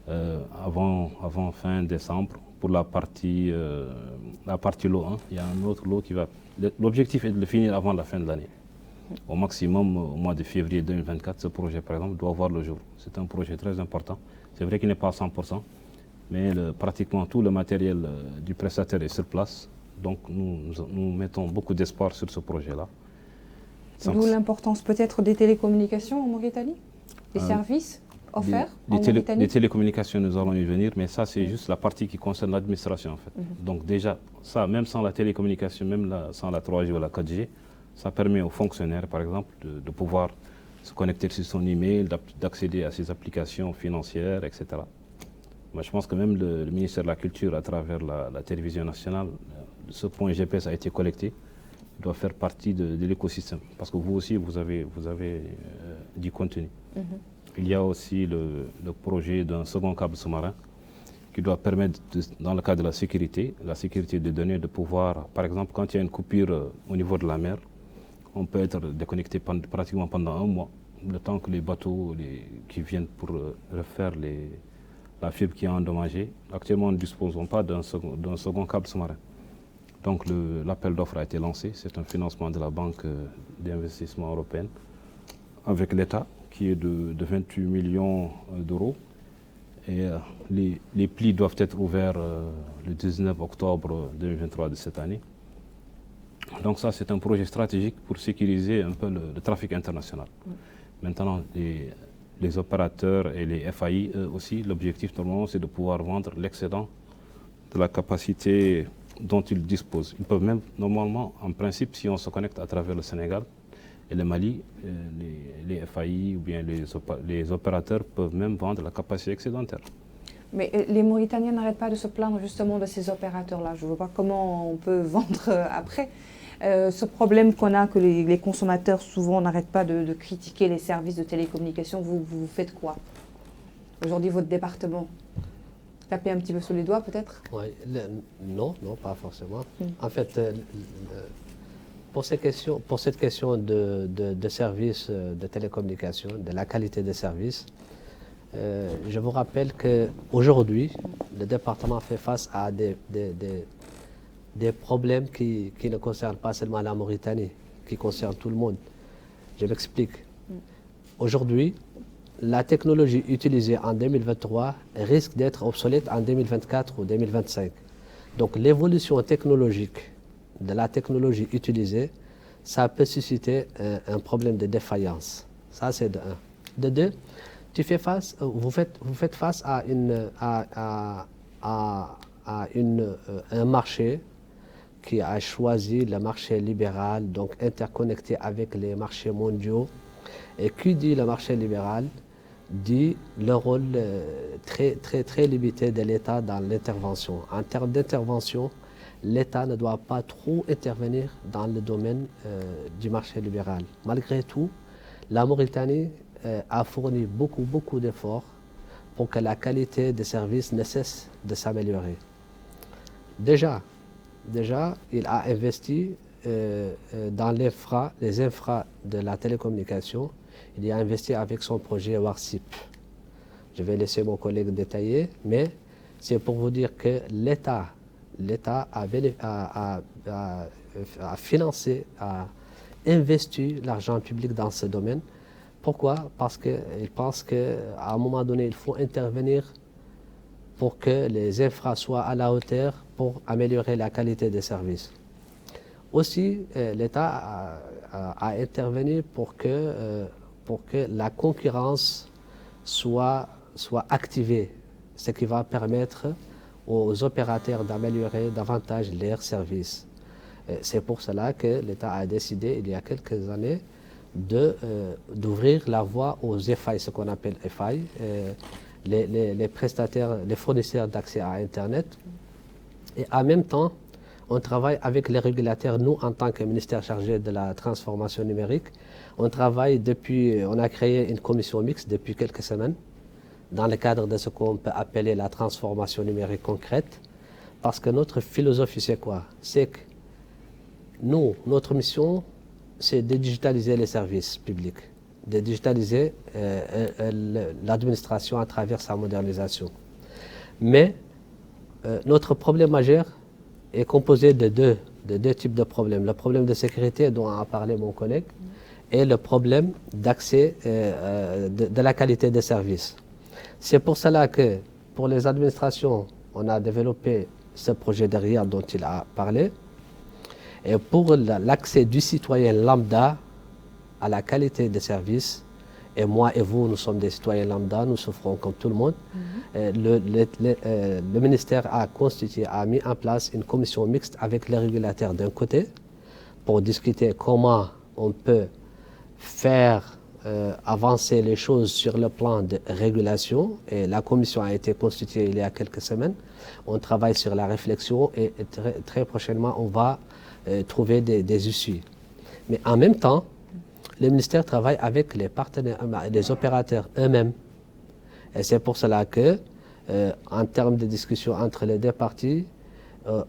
avant fin décembre pour la partie lot 1. Il y a un autre lot qui va... L'objectif est de le finir avant la fin de l'année. Au maximum, au mois de février 2024, ce projet, par exemple, doit voir le jour. C'est un projet très important. C'est vrai qu'il n'est pas à 100%, mais pratiquement tout le matériel du prestataire est sur place. Donc nous mettons beaucoup d'espoir sur ce projet-là. D'où l'importance peut-être des télécommunications en Mauritanie, des services offerts en Mauritanie. Les télécommunications, nous allons y venir, mais ça c'est juste la partie qui concerne l'administration en fait. Donc déjà, ça, même sans la télécommunication, sans la 3G ou la 4G, ça permet aux fonctionnaires par exemple de pouvoir se connecter sur son email, d'accéder à ses applications financières, etc. Moi, je pense que même le ministère de la Culture, à travers la télévision nationale, ce point GPS a été collecté. Doit faire partie de l'écosystème. Parce que vous aussi, vous avez du contenu. Il y a aussi le projet d'un second câble sous-marin qui doit permettre, dans le cadre de la sécurité des données, de pouvoir, par exemple, quand il y a une coupure au niveau de la mer, on peut être déconnecté pratiquement pendant un mois, le temps que les bateaux qui viennent pour refaire la fibre qui est endommagée. Actuellement, nous ne disposons pas d'un second câble sous-marin. Donc l'appel d'offres a été lancé, c'est un financement de la Banque d'investissement européenne avec l'État qui est de 28 millions d'euros. Et les plis doivent être ouverts le 19 octobre 2023 de cette année. Donc ça, c'est un projet stratégique pour sécuriser un peu le trafic international. Maintenant, les opérateurs et les FAI, eux aussi, l'objectif normalement, c'est de pouvoir vendre l'excédent de la capacité dont ils disposent. Ils peuvent même, normalement, en principe, si on se connecte à travers le Sénégal et le Mali, les FAI ou bien les opérateurs peuvent même vendre la capacité excédentaire. Mais les Mauritaniens n'arrêtent pas de se plaindre justement de ces opérateurs-là. Je ne vois pas comment on peut vendre après. Ce problème qu'on a, que les consommateurs souvent n'arrêtent pas de critiquer les services de télécommunication, vous faites quoi? Aujourd'hui, votre département taper un petit peu sur les doigts peut-être? Oui, non, pas forcément. En fait, pour cette question de services de télécommunication, de la qualité des services, je vous rappelle qu'aujourd'hui, le département fait face à des problèmes qui ne concernent pas seulement la Mauritanie, qui concernent tout le monde. Je m'explique. Aujourd'hui, la technologie utilisée en 2023 risque d'être obsolète en 2024 ou 2025. Donc l'évolution technologique de la technologie utilisée, ça peut susciter un problème de défaillance. Ça, c'est de un. De deux, vous faites face à un marché qui a choisi le marché libéral, donc interconnecté avec les marchés mondiaux. Et qui dit le marché libéral dit le rôle très limité de l'État dans l'intervention. En termes d'intervention, l'État ne doit pas trop intervenir dans le domaine du marché libéral. Malgré tout, la Mauritanie a fourni beaucoup d'efforts pour que la qualité des services ne cesse de s'améliorer. Déjà, il a investi dans les infras de la télécommunication. Il y a investi avec son projet WARSIP. Je vais laisser mon collègue détailler, mais c'est pour vous dire que l'État a financé, a investi l'argent public dans ce domaine. Pourquoi? Parce qu'il pense qu'à un moment donné, il faut intervenir pour que les infras soient à la hauteur pour améliorer la qualité des services. Aussi, l'État a intervenu pour que la concurrence soit activée, ce qui va permettre aux opérateurs d'améliorer davantage leurs services. C'est pour cela que l'État a décidé, il y a quelques années, d'ouvrir la voie aux FI, ce qu'on appelle FI, les prestataires, les fournisseurs d'accès à Internet. Et en même temps, on travaille avec les régulateurs, nous, en tant que ministère chargé de la transformation numérique. On a créé une commission mixte depuis quelques semaines, dans le cadre de ce qu'on peut appeler la transformation numérique concrète. Parce que notre philosophie, c'est quoi? C'est que nous, notre mission, c'est de digitaliser les services publics, de digitaliser l'administration à travers sa modernisation. Mais notre problème majeur est composé de deux types de problèmes. Le problème de sécurité dont a parlé mon collègue et le problème d'accès de la qualité des services. C'est pour cela que pour les administrations, on a développé ce projet de RIA dont il a parlé. Et pour l'accès du citoyen lambda à la qualité des services, et moi et vous, nous sommes des citoyens lambda, nous souffrons comme tout le monde, le ministère a mis en place une commission mixte avec les régulateurs d'un côté pour discuter comment on peut faire avancer les choses sur le plan de régulation. Et la commission a été constituée il y a quelques semaines. On travaille sur la réflexion et très prochainement, on va trouver des issues. Mais en même temps, le ministère travaille avec les partenaires, les opérateurs eux-mêmes. Et c'est pour cela que, en termes de discussion entre les deux parties,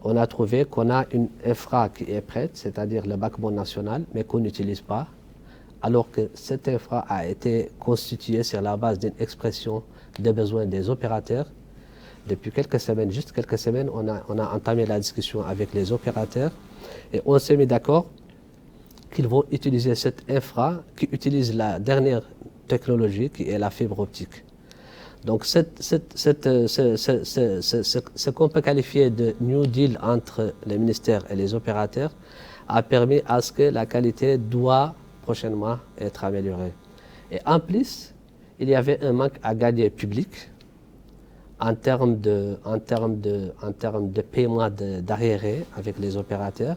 on a trouvé qu'on a une infra qui est prête, c'est-à-dire le backbone national, mais qu'on n'utilise pas, alors que cette infra a été constituée sur la base d'une expression des besoins des opérateurs. Depuis quelques semaines, juste quelques semaines, on a entamé la discussion avec les opérateurs et on s'est mis d'accord qu'ils vont utiliser cette infra qui utilise la dernière technologie qui est la fibre optique. Donc ce qu'on peut qualifier de New Deal entre les ministères et les opérateurs a permis à ce que la qualité doit prochainement être améliorée. Et en plus, il y avait un manque à gagner public en termes de paiement d'arriérés avec les opérateurs.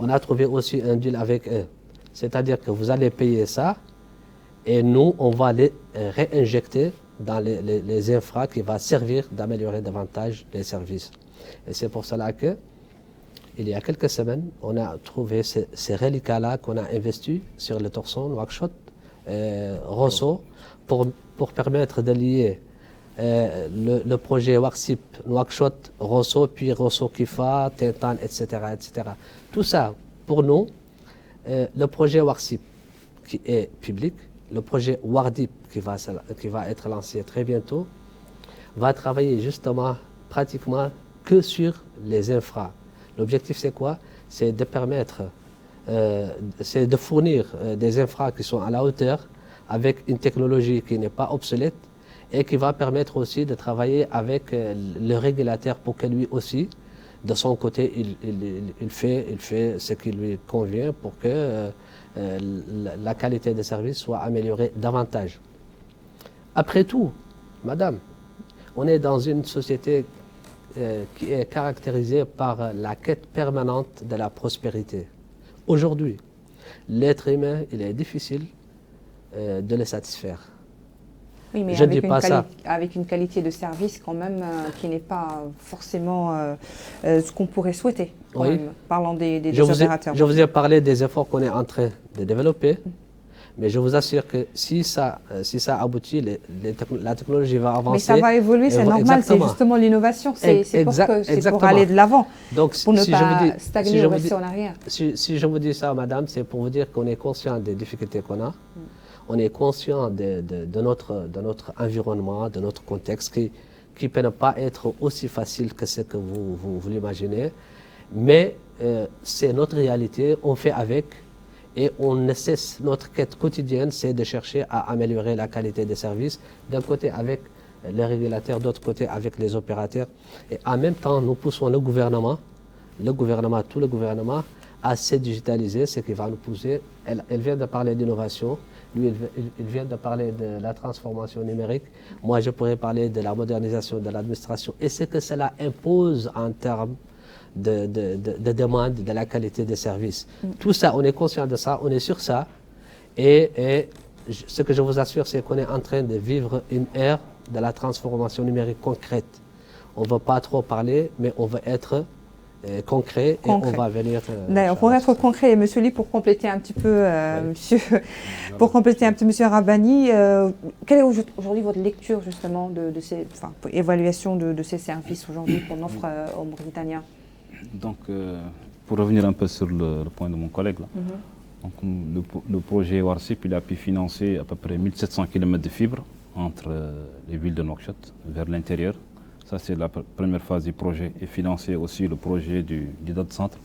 On a trouvé aussi un deal avec eux. C'est-à-dire que vous allez payer ça et nous, on va les réinjecter dans les infras qui vont servir d'améliorer davantage les services. Et c'est pour cela que, il y a quelques semaines, on a trouvé ces reliquats-là qu'on a investis sur le Torson, Nouakchott, Rosso, pour permettre de lier le projet Warsip, Nouakchott, Rosso, puis Rosso Kifa, Tintan, etc., etc. Tout ça, pour nous, le projet Warsip, qui est public, le projet Wardip, qui va être lancé très bientôt, va travailler justement, pratiquement, que sur les infras. L'objectif, c'est quoi? C'est de permettre, c'est de fournir des infras qui sont à la hauteur, avec une technologie qui n'est pas obsolète, et qui va permettre aussi de travailler avec le régulateur pour que lui aussi, de son côté, il fait ce qui lui convient pour que la qualité des services soit améliorée davantage. Après tout, madame, on est dans une société qui est caractérisée par la quête permanente de la prospérité. Aujourd'hui, l'être humain, il est difficile de le satisfaire. Oui, mais avec une qualité de service quand même qui n'est pas forcément ce qu'on pourrait souhaiter, quand même, parlant des opérateurs. Je vous ai parlé des efforts qu'on est en train de développer, mais je vous assure que si ça aboutit, la technologie va avancer. Mais ça va évoluer, c'est normal, c'est justement l'innovation, c'est pour aller de l'avant, pour ne pas stagner ou rester en arrière. Si je vous dis ça, madame, c'est pour vous dire qu'on est conscient des difficultés qu'on a. On est conscient de notre environnement, de notre contexte qui peut ne pas être aussi facile que ce que vous l'imaginez, mais c'est notre réalité, on fait avec et on ne cesse, notre quête quotidienne, c'est de chercher à améliorer la qualité des services, d'un côté avec les régulateurs, d'autre côté avec les opérateurs. Et en même temps, nous poussons le gouvernement, tout le gouvernement, à se digitaliser, ce qui va nous pousser. Elle vient de parler d'innovation, lui, il vient de parler de la transformation numérique. Moi, je pourrais parler de la modernisation de l'administration et ce que cela impose en termes de demande, de la qualité des services. Tout ça, on est conscient de ça, on est sur ça. Et ce que je vous assure, c'est qu'on est en train de vivre une ère de la transformation numérique concrète. On ne veut pas trop parler, mais on veut être concret et on va venir. D'ailleurs, pour être concret, Monsieur Ly, pour compléter un petit peu, Monsieur Rabbani, quelle est aujourd'hui votre lecture justement de ces, évaluation de ces services aujourd'hui qu'on offre aux Mauritaniens? Donc, pour revenir un peu sur le point de mon collègue, là, donc, le projet WARCIP, il a pu financer à peu près 1700 km de fibres entre les villes de Nouakchott vers l'intérieur. Ça, c'est la première phase du projet, et financer aussi le projet du data center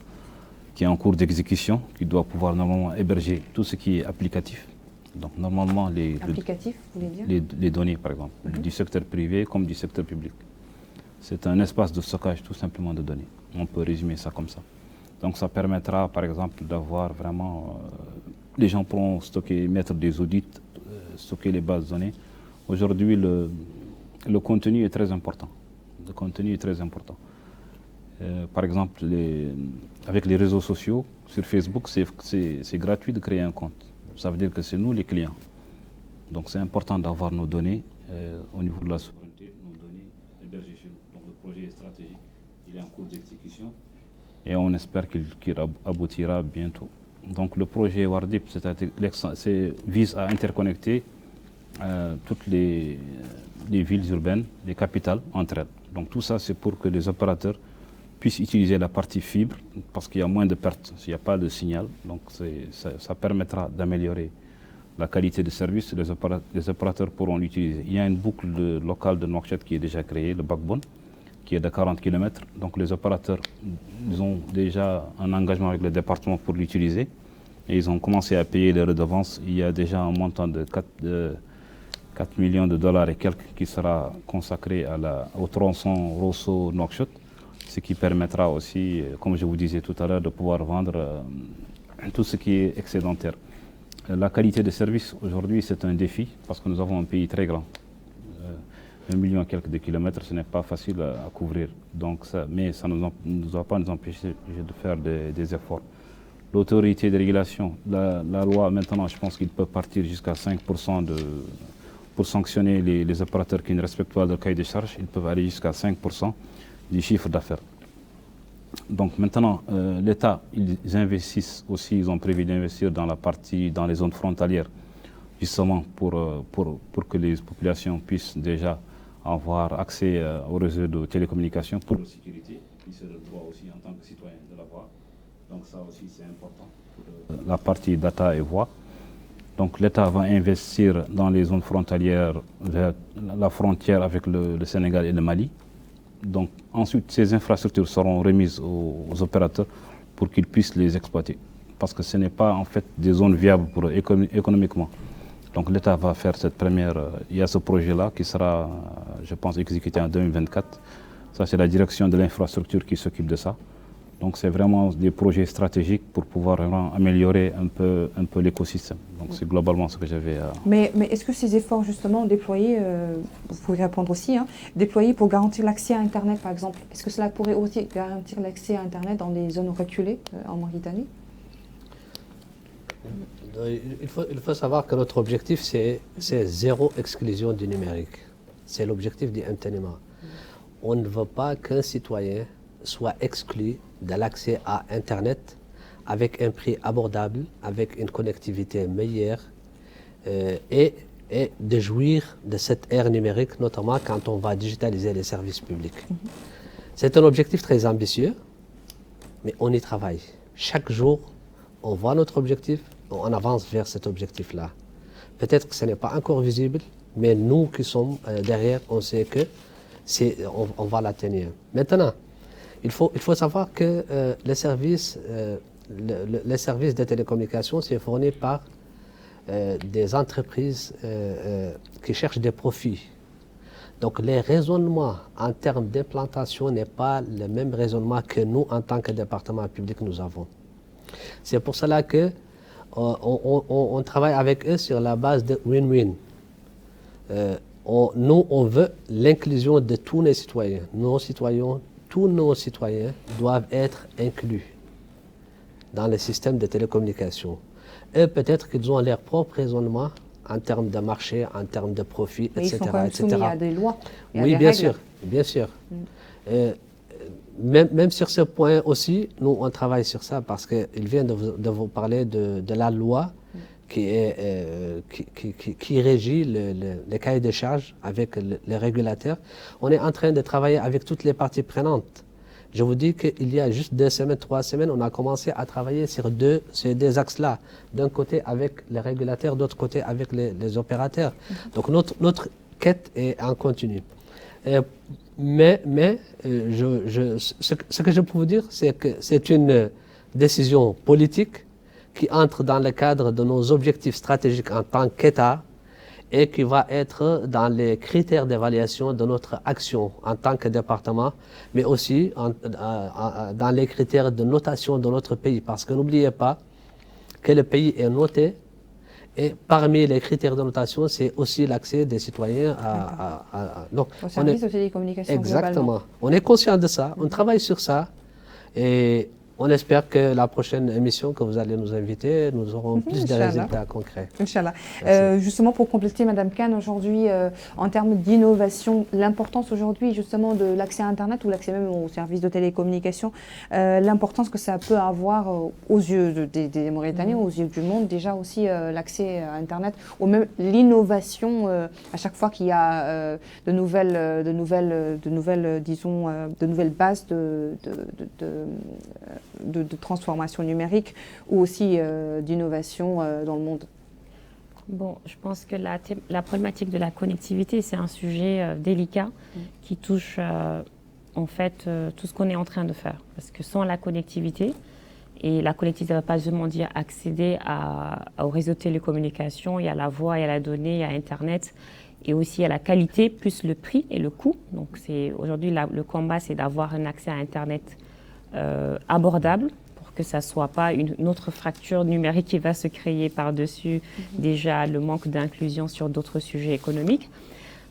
qui est en cours d'exécution, qui doit pouvoir normalement héberger tout ce qui est applicatif. Donc normalement, applicatif, vous voulez dire les données, par exemple, du secteur privé comme du secteur public. C'est un espace de stockage tout simplement de données. On peut résumer ça comme ça. Donc ça permettra, par exemple, d'avoir vraiment... les gens pourront stocker, mettre des audits, stocker les bases de données. Aujourd'hui, le contenu est très important. Le contenu est très important. Par exemple, avec les réseaux sociaux, sur Facebook, c'est gratuit de créer un compte. Ça veut dire que c'est nous les clients. Donc c'est important d'avoir nos données au niveau de la souveraineté, nos données hébergées chez nous. Donc le projet est stratégique, il est en cours d'exécution et on espère qu'il aboutira bientôt. Donc le projet WARDIP vise à interconnecter toutes les villes urbaines, les capitales entre elles. Donc tout ça, c'est pour que les opérateurs puissent utiliser la partie fibre, parce qu'il y a moins de pertes, s'il n'y a pas de signal. Donc ça permettra d'améliorer la qualité de service. Les opérateurs pourront l'utiliser. Il y a une boucle locale de Nouakchott qui est déjà créée, le backbone, qui est de 40 km. Donc les opérateurs, ils ont déjà un engagement avec le département pour l'utiliser. Et ils ont commencé à payer les redevances. Il y a déjà un montant de 4 millions de dollars et quelques qui sera consacré au tronçon Rosso-Nouakchott, ce qui permettra aussi, comme je vous disais tout à l'heure, de pouvoir vendre tout ce qui est excédentaire. La qualité de service, aujourd'hui, c'est un défi parce que nous avons un pays très grand. 1 million et quelques de kilomètres, ce n'est pas facile à couvrir. Donc mais ça ne doit pas nous empêcher de faire des efforts. L'autorité de régulation, la loi, maintenant, je pense qu'il peut partir jusqu'à 5% pour sanctionner les opérateurs qui ne respectent pas le cahier de charges. Ils peuvent aller jusqu'à 5% du chiffre d'affaires. Donc maintenant, l'État, ils investissent aussi, ils ont prévu d'investir dans les zones frontalières, justement pour que les populations puissent déjà avoir accès au réseau de télécommunications pour la sécurité. C'est le droit aussi en tant que citoyen de l'avoir. Donc ça aussi c'est important pour la partie data et voix. Donc l'État va investir dans les zones frontalières vers la frontière avec le Sénégal et le Mali. Donc ensuite ces infrastructures seront remises aux opérateurs pour qu'ils puissent les exploiter. Parce que ce n'est pas en fait des zones viables pour eux économiquement. Donc l'État va faire cette première, il y a ce projet-là qui sera, je pense, exécuté en 2024. Ça c'est la direction de l'infrastructure qui s'occupe de ça. Donc c'est vraiment des projets stratégiques pour pouvoir vraiment améliorer un peu l'écosystème. Donc c'est globalement ce que j'avais à... Mais est-ce que ces efforts justement déployés, vous pouvez répondre aussi, déployés pour garantir l'accès à Internet par exemple, est-ce que cela pourrait aussi garantir l'accès à Internet dans des zones reculées en Mauritanie? Il faut savoir que notre objectif c'est zéro exclusion du numérique. C'est l'objectif du MTNMA. On ne veut pas qu'un citoyen soit exclu de l'accès à Internet avec un prix abordable, avec une connectivité meilleure et de jouir de cette ère numérique, notamment quand on va digitaliser les services publics. C'est un objectif très ambitieux, mais on y travaille. Chaque jour, on voit notre objectif, on avance vers cet objectif-là. Peut-être que ce n'est pas encore visible, mais nous qui sommes derrière, on sait que on va l'atteindre. Maintenant, il faut savoir que les services de télécommunications, c'est fourni par des entreprises qui cherchent des profits. Donc les raisonnements en termes d'implantation n'est pas le même raisonnement que nous, en tant que département public, nous avons. C'est pour cela que on travaille avec eux sur la base de win-win. Nous, on veut l'inclusion de tous les citoyens. Tous nos citoyens doivent être inclus dans le système de télécommunications. Eux, peut-être qu'ils ont leur propre raisonnement en termes de marché, en termes de profit, mais etc. Ils sont quand même soumis à des lois et oui, à des bien règles. sûr, bien sûr. Même sur ce point aussi, nous, on travaille sur ça parce qu'il vient de vous parler de la loi qui régit les cahiers de charges avec les régulateurs. On est en train de travailler avec toutes les parties prenantes. Je vous dis qu'il y a juste 2 semaines, 3 semaines, on a commencé à travailler sur ces deux axes-là. D'un côté avec les régulateurs, d'autre côté avec les opérateurs. Donc notre quête est en continu. Mais ce que je peux vous dire, c'est que c'est une décision politique qui entre dans le cadre de nos objectifs stratégiques en tant qu'État et qui va être dans les critères d'évaluation de notre action en tant que département, mais aussi dans les critères de notation de notre pays. Parce que n'oubliez pas que le pays est noté et parmi les critères de notation, c'est aussi l'accès des citoyens donc, au service de télécommunications. Exactement. Globalement. On est conscient de ça, on travaille sur ça et on espère que la prochaine émission que vous allez nous inviter, nous aurons plus de résultats concrets. Inch'Allah. Justement, pour compléter, Madame Khan, aujourd'hui, en termes d'innovation, l'importance aujourd'hui justement de l'accès à Internet ou l'accès même aux services de télécommunication, l'importance que ça peut avoir aux yeux des Mauritaniens, aux yeux du monde, déjà aussi l'accès à Internet, ou même l'innovation à chaque fois qu'il y a de nouvelles bases de transformation numérique ou aussi d'innovation dans le monde. Bon, je pense que la problématique de la connectivité, c'est un sujet délicat qui touche en fait tout ce qu'on est en train de faire. Parce que sans la connectivité, et la connectivité ne va pas seulement dire accéder au réseau de télécommunications, il y a la voix, il y a la donnée, il y a Internet, et aussi à la qualité, plus le prix et le coût. Donc aujourd'hui, le combat, c'est d'avoir un accès à Internet abordable pour que ça ne soit pas une autre fracture numérique qui va se créer par-dessus déjà le manque d'inclusion sur d'autres sujets économiques.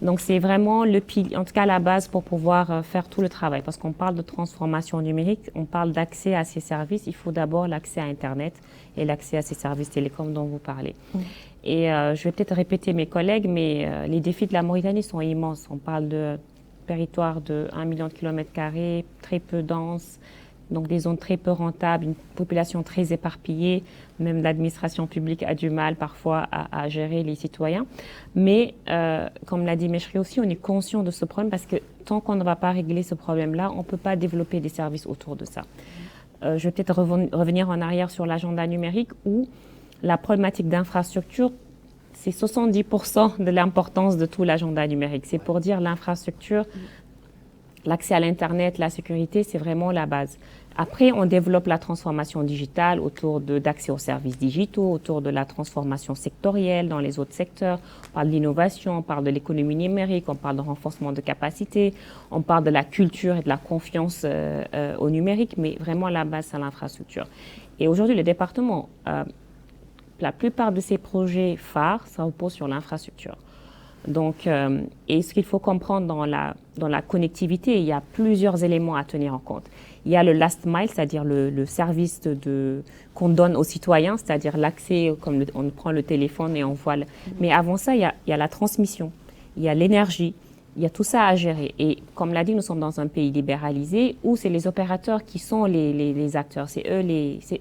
Donc c'est vraiment le pilier, en tout cas la base pour pouvoir faire tout le travail. Parce qu'on parle de transformation numérique, on parle d'accès à ces services. Il faut d'abord l'accès à Internet et l'accès à ces services télécoms dont vous parlez. Et je vais peut-être répéter mes collègues, mais les défis de la Mauritanie sont immenses. On parle de territoire de 1 million de kilomètres carrés, très peu dense, donc des zones très peu rentables, une population très éparpillée, même l'administration publique a du mal parfois à gérer les citoyens. Mais comme l'a dit Meshri aussi, on est conscient de ce problème parce que tant qu'on ne va pas régler ce problème-là, on ne peut pas développer des services autour de ça. Je vais peut-être revenir en arrière sur l'agenda numérique où la problématique d'infrastructure, c'est 70% de l'importance de tout l'agenda numérique. C'est pour dire l'infrastructure, l'accès à l'Internet, la sécurité, c'est vraiment la base. Après, on développe la transformation digitale autour d'accès aux services digitaux, autour de la transformation sectorielle dans les autres secteurs. On parle d'innovation, on parle de l'économie numérique, on parle de renforcement de capacités, on parle de la culture et de la confiance au numérique, mais vraiment la base, c'est l'infrastructure. Et aujourd'hui, le département, la plupart de ces projets phares, ça repose sur l'infrastructure. Donc, et ce qu'il faut comprendre dans la connectivité, il y a plusieurs éléments à tenir en compte. Il y a le last mile, c'est-à-dire le service qu'on donne aux citoyens, c'est-à-dire l'accès, comme on prend le téléphone et on voit. Mais avant ça, il y a la transmission, il y a l'énergie, il y a tout ça à gérer. Et comme l'a dit, nous sommes dans un pays libéralisé où c'est les opérateurs qui sont les acteurs, c'est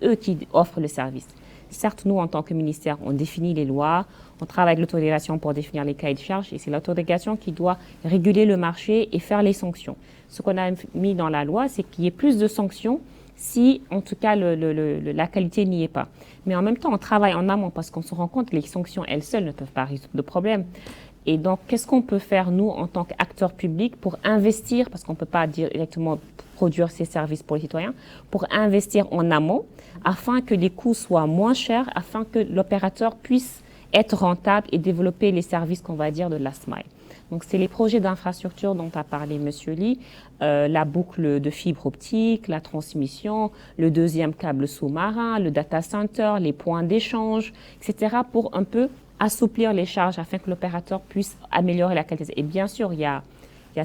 eux qui offrent le service. Certes, nous, en tant que ministère, on définit les lois, on travaille avec l'autorégulation pour définir les cahiers de charges et c'est l'autorégulation qui doit réguler le marché et faire les sanctions. Ce qu'on a mis dans la loi, c'est qu'il y ait plus de sanctions si, en tout cas, la qualité n'y est pas. Mais en même temps, on travaille en amont parce qu'on se rend compte que les sanctions, elles seules, ne peuvent pas résoudre le problème. Et donc, qu'est-ce qu'on peut faire, nous, en tant qu'acteurs publics, pour investir, parce qu'on ne peut pas directement produire ces services pour les citoyens, pour investir en amont, afin que les coûts soient moins chers, afin que l'opérateur puisse être rentable et développer les services qu'on va dire de last mile. Donc, c'est les projets d'infrastructure dont a parlé M. Ly, la boucle de fibre optique, la transmission, le deuxième câble sous-marin, le data center, les points d'échange, etc., pour un peu assouplir les charges afin que l'opérateur puisse améliorer la qualité. Et bien sûr, il y a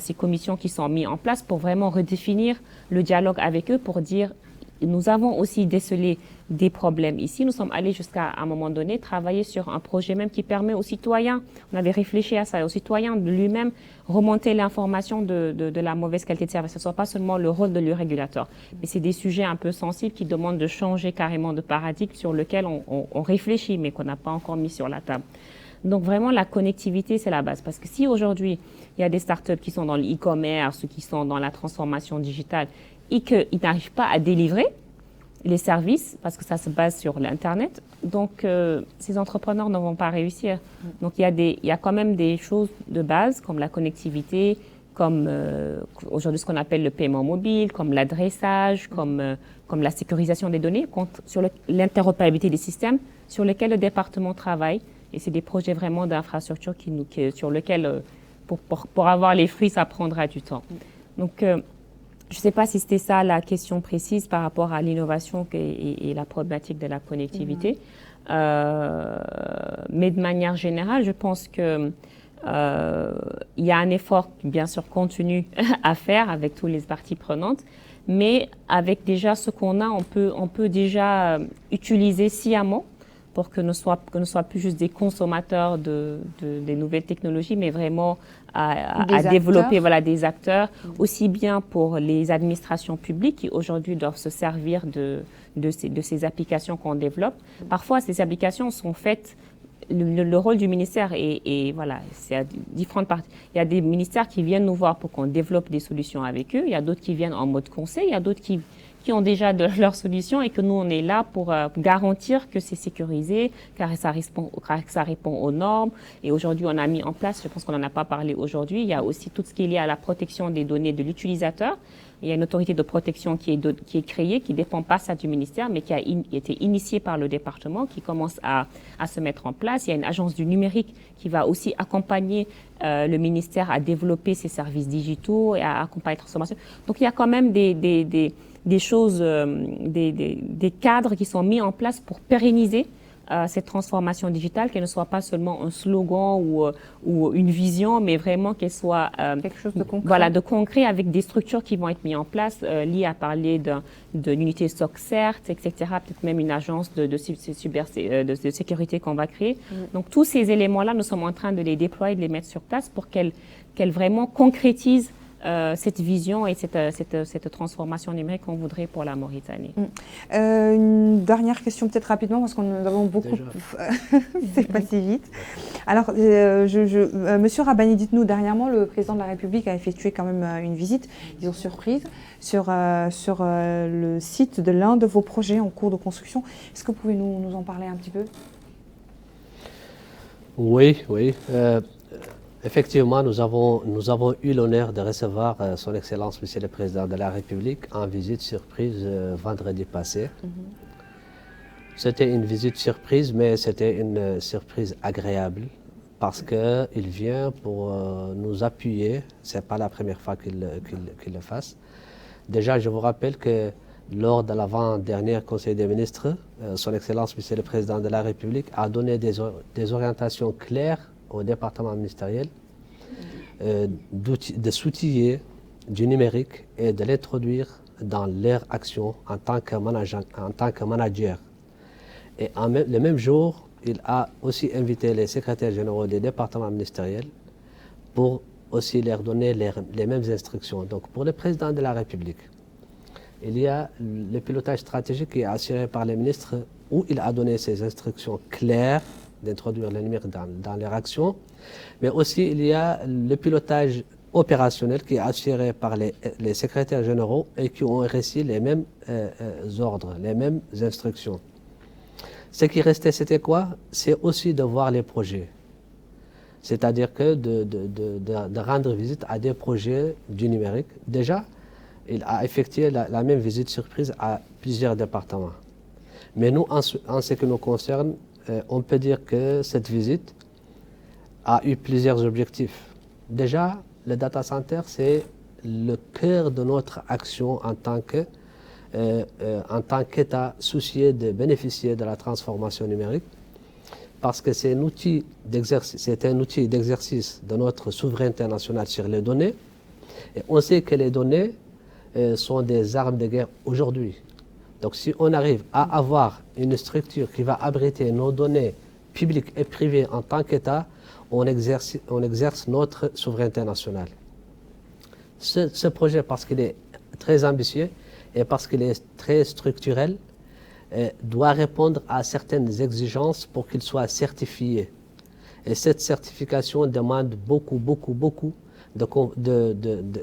ces commissions qui sont mises en place pour vraiment redéfinir le dialogue avec eux, pour dire, nous avons aussi décelé des problèmes ici. Nous sommes allés jusqu'à un moment donné travailler sur un projet même qui permet aux citoyens, on avait réfléchi à ça, aux citoyens de lui-même remonter l'information de la mauvaise qualité de service. Ce ne soit pas seulement le rôle de le régulateur, mais c'est des sujets un peu sensibles qui demandent de changer carrément de paradigme sur lequel on réfléchit, mais qu'on n'a pas encore mis sur la table. Donc vraiment, la connectivité, c'est la base. Parce que si aujourd'hui, il y a des startups qui sont dans le e-commerce ou qui sont dans la transformation digitale et qu'ils n'arrivent pas à délivrer les services, parce que ça se base sur l'Internet, donc ces entrepreneurs ne vont pas réussir. Donc il y a quand même des choses de base, comme la connectivité, comme aujourd'hui ce qu'on appelle le paiement mobile, comme l'adressage, comme la sécurisation des données, sur l'interopérabilité des systèmes, sur lesquels le département travaille. Et c'est des projets vraiment d'infrastructure sur lesquels, pour avoir les fruits, ça prendra du temps. Donc, je ne sais pas si c'était ça la question précise par rapport à l'innovation et la problématique de la connectivité. Mais de manière générale, je pense que il y a un effort, bien sûr, continu à faire avec toutes les parties prenantes. Mais avec déjà ce qu'on a, on peut déjà utiliser sciemment pour que ne soit plus juste des consommateurs des nouvelles technologies, mais vraiment à développer des acteurs, aussi bien pour les administrations publiques qui aujourd'hui doivent se servir de ces applications qu'on développe. Parfois, ces applications sont faites, le rôle du ministère est voilà, c'est à différentes parties. Il y a des ministères qui viennent nous voir pour qu'on développe des solutions avec eux, il y a d'autres qui viennent en mode conseil, il y a d'autres qui ont déjà leurs solutions et que nous, on est là pour garantir que c'est sécurisé, car ça répond aux normes. Et aujourd'hui, on a mis en place, je pense qu'on n'en a pas parlé aujourd'hui, il y a aussi tout ce qui est lié à la protection des données de l'utilisateur. Il y a une autorité de protection qui est créée, qui ne dépend pas ça du ministère, mais qui a été initiée par le département, qui commence à se mettre en place. Il y a une agence du numérique qui va aussi accompagner le ministère à développer ses services digitaux et à accompagner la transformation. Donc, il y a quand même des choses, des cadres qui sont mis en place pour pérenniser cette transformation digitale, qu'elle ne soit pas seulement un slogan ou une vision, mais vraiment qu'elle soit quelque chose de concret. Voilà, de concret, avec des structures qui vont être mises en place. Ly a parlé d'une unité SOC CERT, etc., peut-être même une agence de sécurité qu'on va créer. Donc tous ces éléments-là, nous sommes en train de les déployer, de les mettre sur place pour qu'elles vraiment concrétisent cette vision et cette transformation numérique qu'on voudrait pour la Mauritanie. Une dernière question peut-être rapidement parce que nous avons beaucoup... C'est pas si vite. Alors, Monsieur Rabbani, dites-nous, dernièrement, le président de la République a effectué quand même une visite, disons surprise, sur le site de l'un de vos projets en cours de construction. Est-ce que vous pouvez nous en parler un petit peu? Oui. Effectivement, nous avons eu l'honneur de recevoir Son Excellence, Monsieur le Président de la République, en visite surprise vendredi passé. C'était une visite surprise, mais c'était une surprise agréable parce qu'il vient pour nous appuyer. Ce n'est pas la première fois qu'il le fasse. Déjà, je vous rappelle que lors de l'avant-dernier Conseil des ministres, Son Excellence, Monsieur le Président de la République, a donné des orientations claires au département ministériel de s'outiller du numérique et de l'introduire dans leur action en tant que manager. Et le même jour, il a aussi invité les secrétaires généraux des départements ministériels pour aussi leur donner les mêmes instructions. Donc pour le président de la République, il y a le pilotage stratégique qui est assuré par les ministres où il a donné ses instructions claires d'introduire le numérique dans leur action, mais aussi il y a le pilotage opérationnel qui est assuré par les secrétaires généraux et qui ont reçu les mêmes ordres, les mêmes instructions. Ce qui restait, c'était quoi? C'est aussi de voir les projets. c'est-à-dire que de rendre visite à des projets du numérique. Déjà, il a effectué la même visite surprise à plusieurs départements. Mais nous, en ce qui nous concerne, on peut dire que cette visite a eu plusieurs objectifs. Déjà, le data center, c'est le cœur de notre action en tant qu'État soucié de bénéficier de la transformation numérique, parce que c'est un outil d'exercice de notre souveraineté nationale sur les données. Et on sait que les données sont des armes de guerre aujourd'hui. Donc si on arrive à avoir une structure qui va abriter nos données publiques et privées en tant qu'État, on exerce notre souveraineté nationale. Ce projet, parce qu'il est très ambitieux et parce qu'il est très structurel, doit répondre à certaines exigences pour qu'il soit certifié. Et cette certification demande beaucoup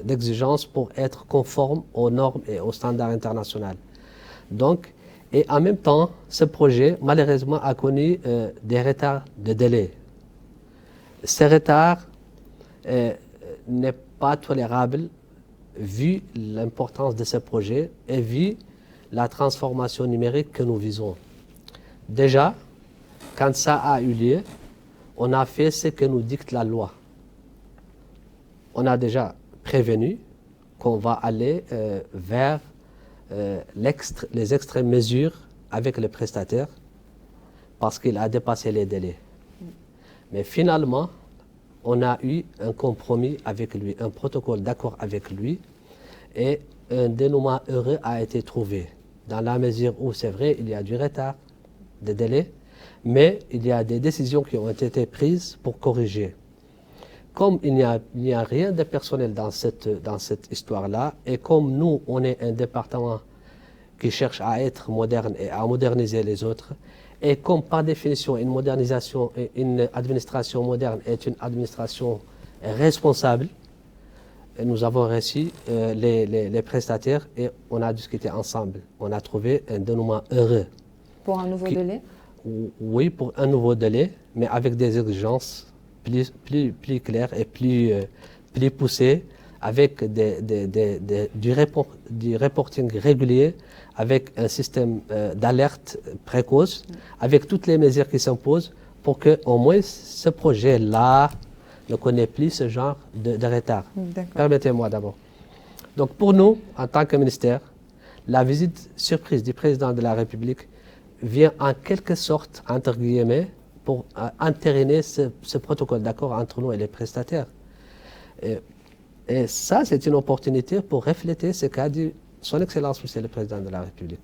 d'exigences pour être conforme aux normes et aux standards internationaux. Donc, et en même temps, ce projet, malheureusement, a connu des retards de délai. Ces retards n'est pas tolérable vu l'importance de ce projet et vu la transformation numérique que nous visons. Déjà, quand ça a eu lieu, on a fait ce que nous dicte la loi. On a déjà prévenu qu'on va aller vers les extrêmes mesures avec le prestataire parce qu'il a dépassé les délais. Mais finalement, on a eu un compromis avec lui, un protocole d'accord avec lui, et un dénouement heureux a été trouvé, dans la mesure où, c'est vrai, il y a du retard, des délais, mais il y a des décisions qui ont été prises pour corriger. Comme il n'y a rien de personnel dans cette histoire-là, et comme nous, on est un département qui cherche à être moderne et à moderniser les autres, et comme par définition une administration moderne est une administration responsable, nous avons reçu les prestataires et on a discuté ensemble. On a trouvé un dénouement heureux. Pour un nouveau délai? Oui, pour un nouveau délai, mais avec des exigences plus claires et plus poussées, avec du reporting régulier, avec un système d'alerte précoce, avec toutes les mesures qui s'imposent pour qu'au moins ce projet-là ne connaisse plus ce genre de retard. Permettez-moi d'abord. Donc pour nous, en tant que ministère, la visite surprise du président de la République vient en quelque sorte, entre guillemets, pour entériner ce protocole d'accord entre nous et les prestataires. Et ça, c'est une opportunité pour refléter ce qu'a dit Son Excellence, Monsieur le Président de la République.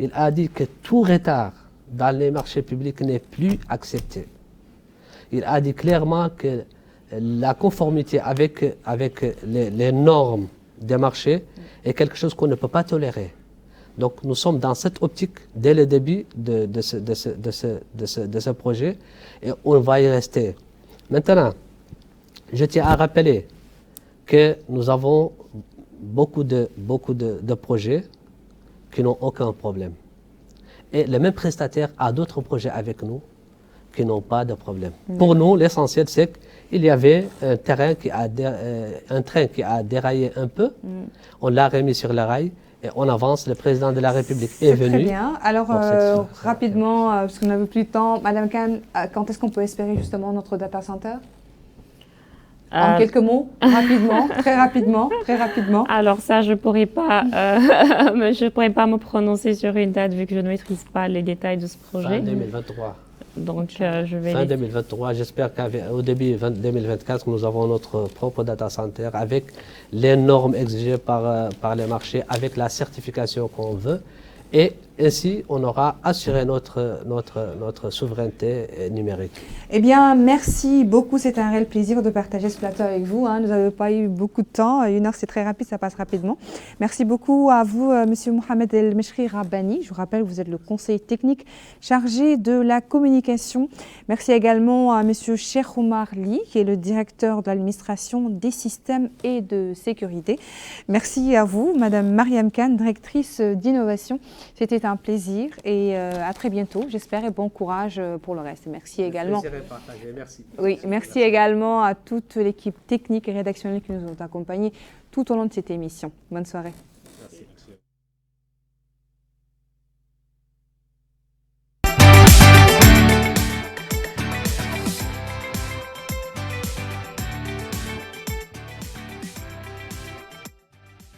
Il a dit que tout retard dans les marchés publics n'est plus accepté. Il a dit clairement que la conformité avec les normes des marchés est quelque chose qu'on ne peut pas tolérer. Donc nous sommes dans cette optique dès le début de ce projet et on va y rester. Maintenant, je tiens à rappeler que nous avons beaucoup de projets qui n'ont aucun problème. Et le même prestataire a d'autres projets avec nous qui n'ont pas de problème. Pour nous, l'essentiel, c'est qu'il y avait un train qui a déraillé un peu. On l'a remis sur le rail et on avance. Le président de la République est venu. Très bien. Alors, rapidement, parce qu'on n'a plus de temps, Madame Khan, quand est-ce qu'on peut espérer justement notre data center? En quelques mots, rapidement, très rapidement. Alors ça, je pourrais pas me prononcer sur une date vu que je ne maîtrise pas les détails de ce projet. Fin 2023. Donc je vais... Fin 2023, j'espère qu'au début 2024, nous avons notre propre data center avec les normes exigées par les marchés, avec la certification qu'on veut. Et ainsi, on aura assuré notre souveraineté numérique. Eh bien, merci beaucoup. C'est un réel plaisir de partager ce plateau avec vous. Nous n'avons pas eu beaucoup de temps. 1 heure, c'est très rapide, ça passe rapidement. Merci beaucoup à vous, Monsieur Mohamed El Meshri Rabbani. Je vous rappelle, vous êtes le conseiller technique chargé de la communication. Merci également à Monsieur Cheikh Oumar Ly, qui est le directeur de l'administration des systèmes et de sécurité. Merci à vous, Madame Mariam Khan, directrice d'innovation. C'était été un plaisir et à très bientôt, j'espère, et bon courage pour le reste. Merci également. Le plaisir est partagé. Merci. Oui, merci également à toute l'équipe technique et rédactionnelle qui nous ont accompagnés tout au long de cette émission. Bonne soirée.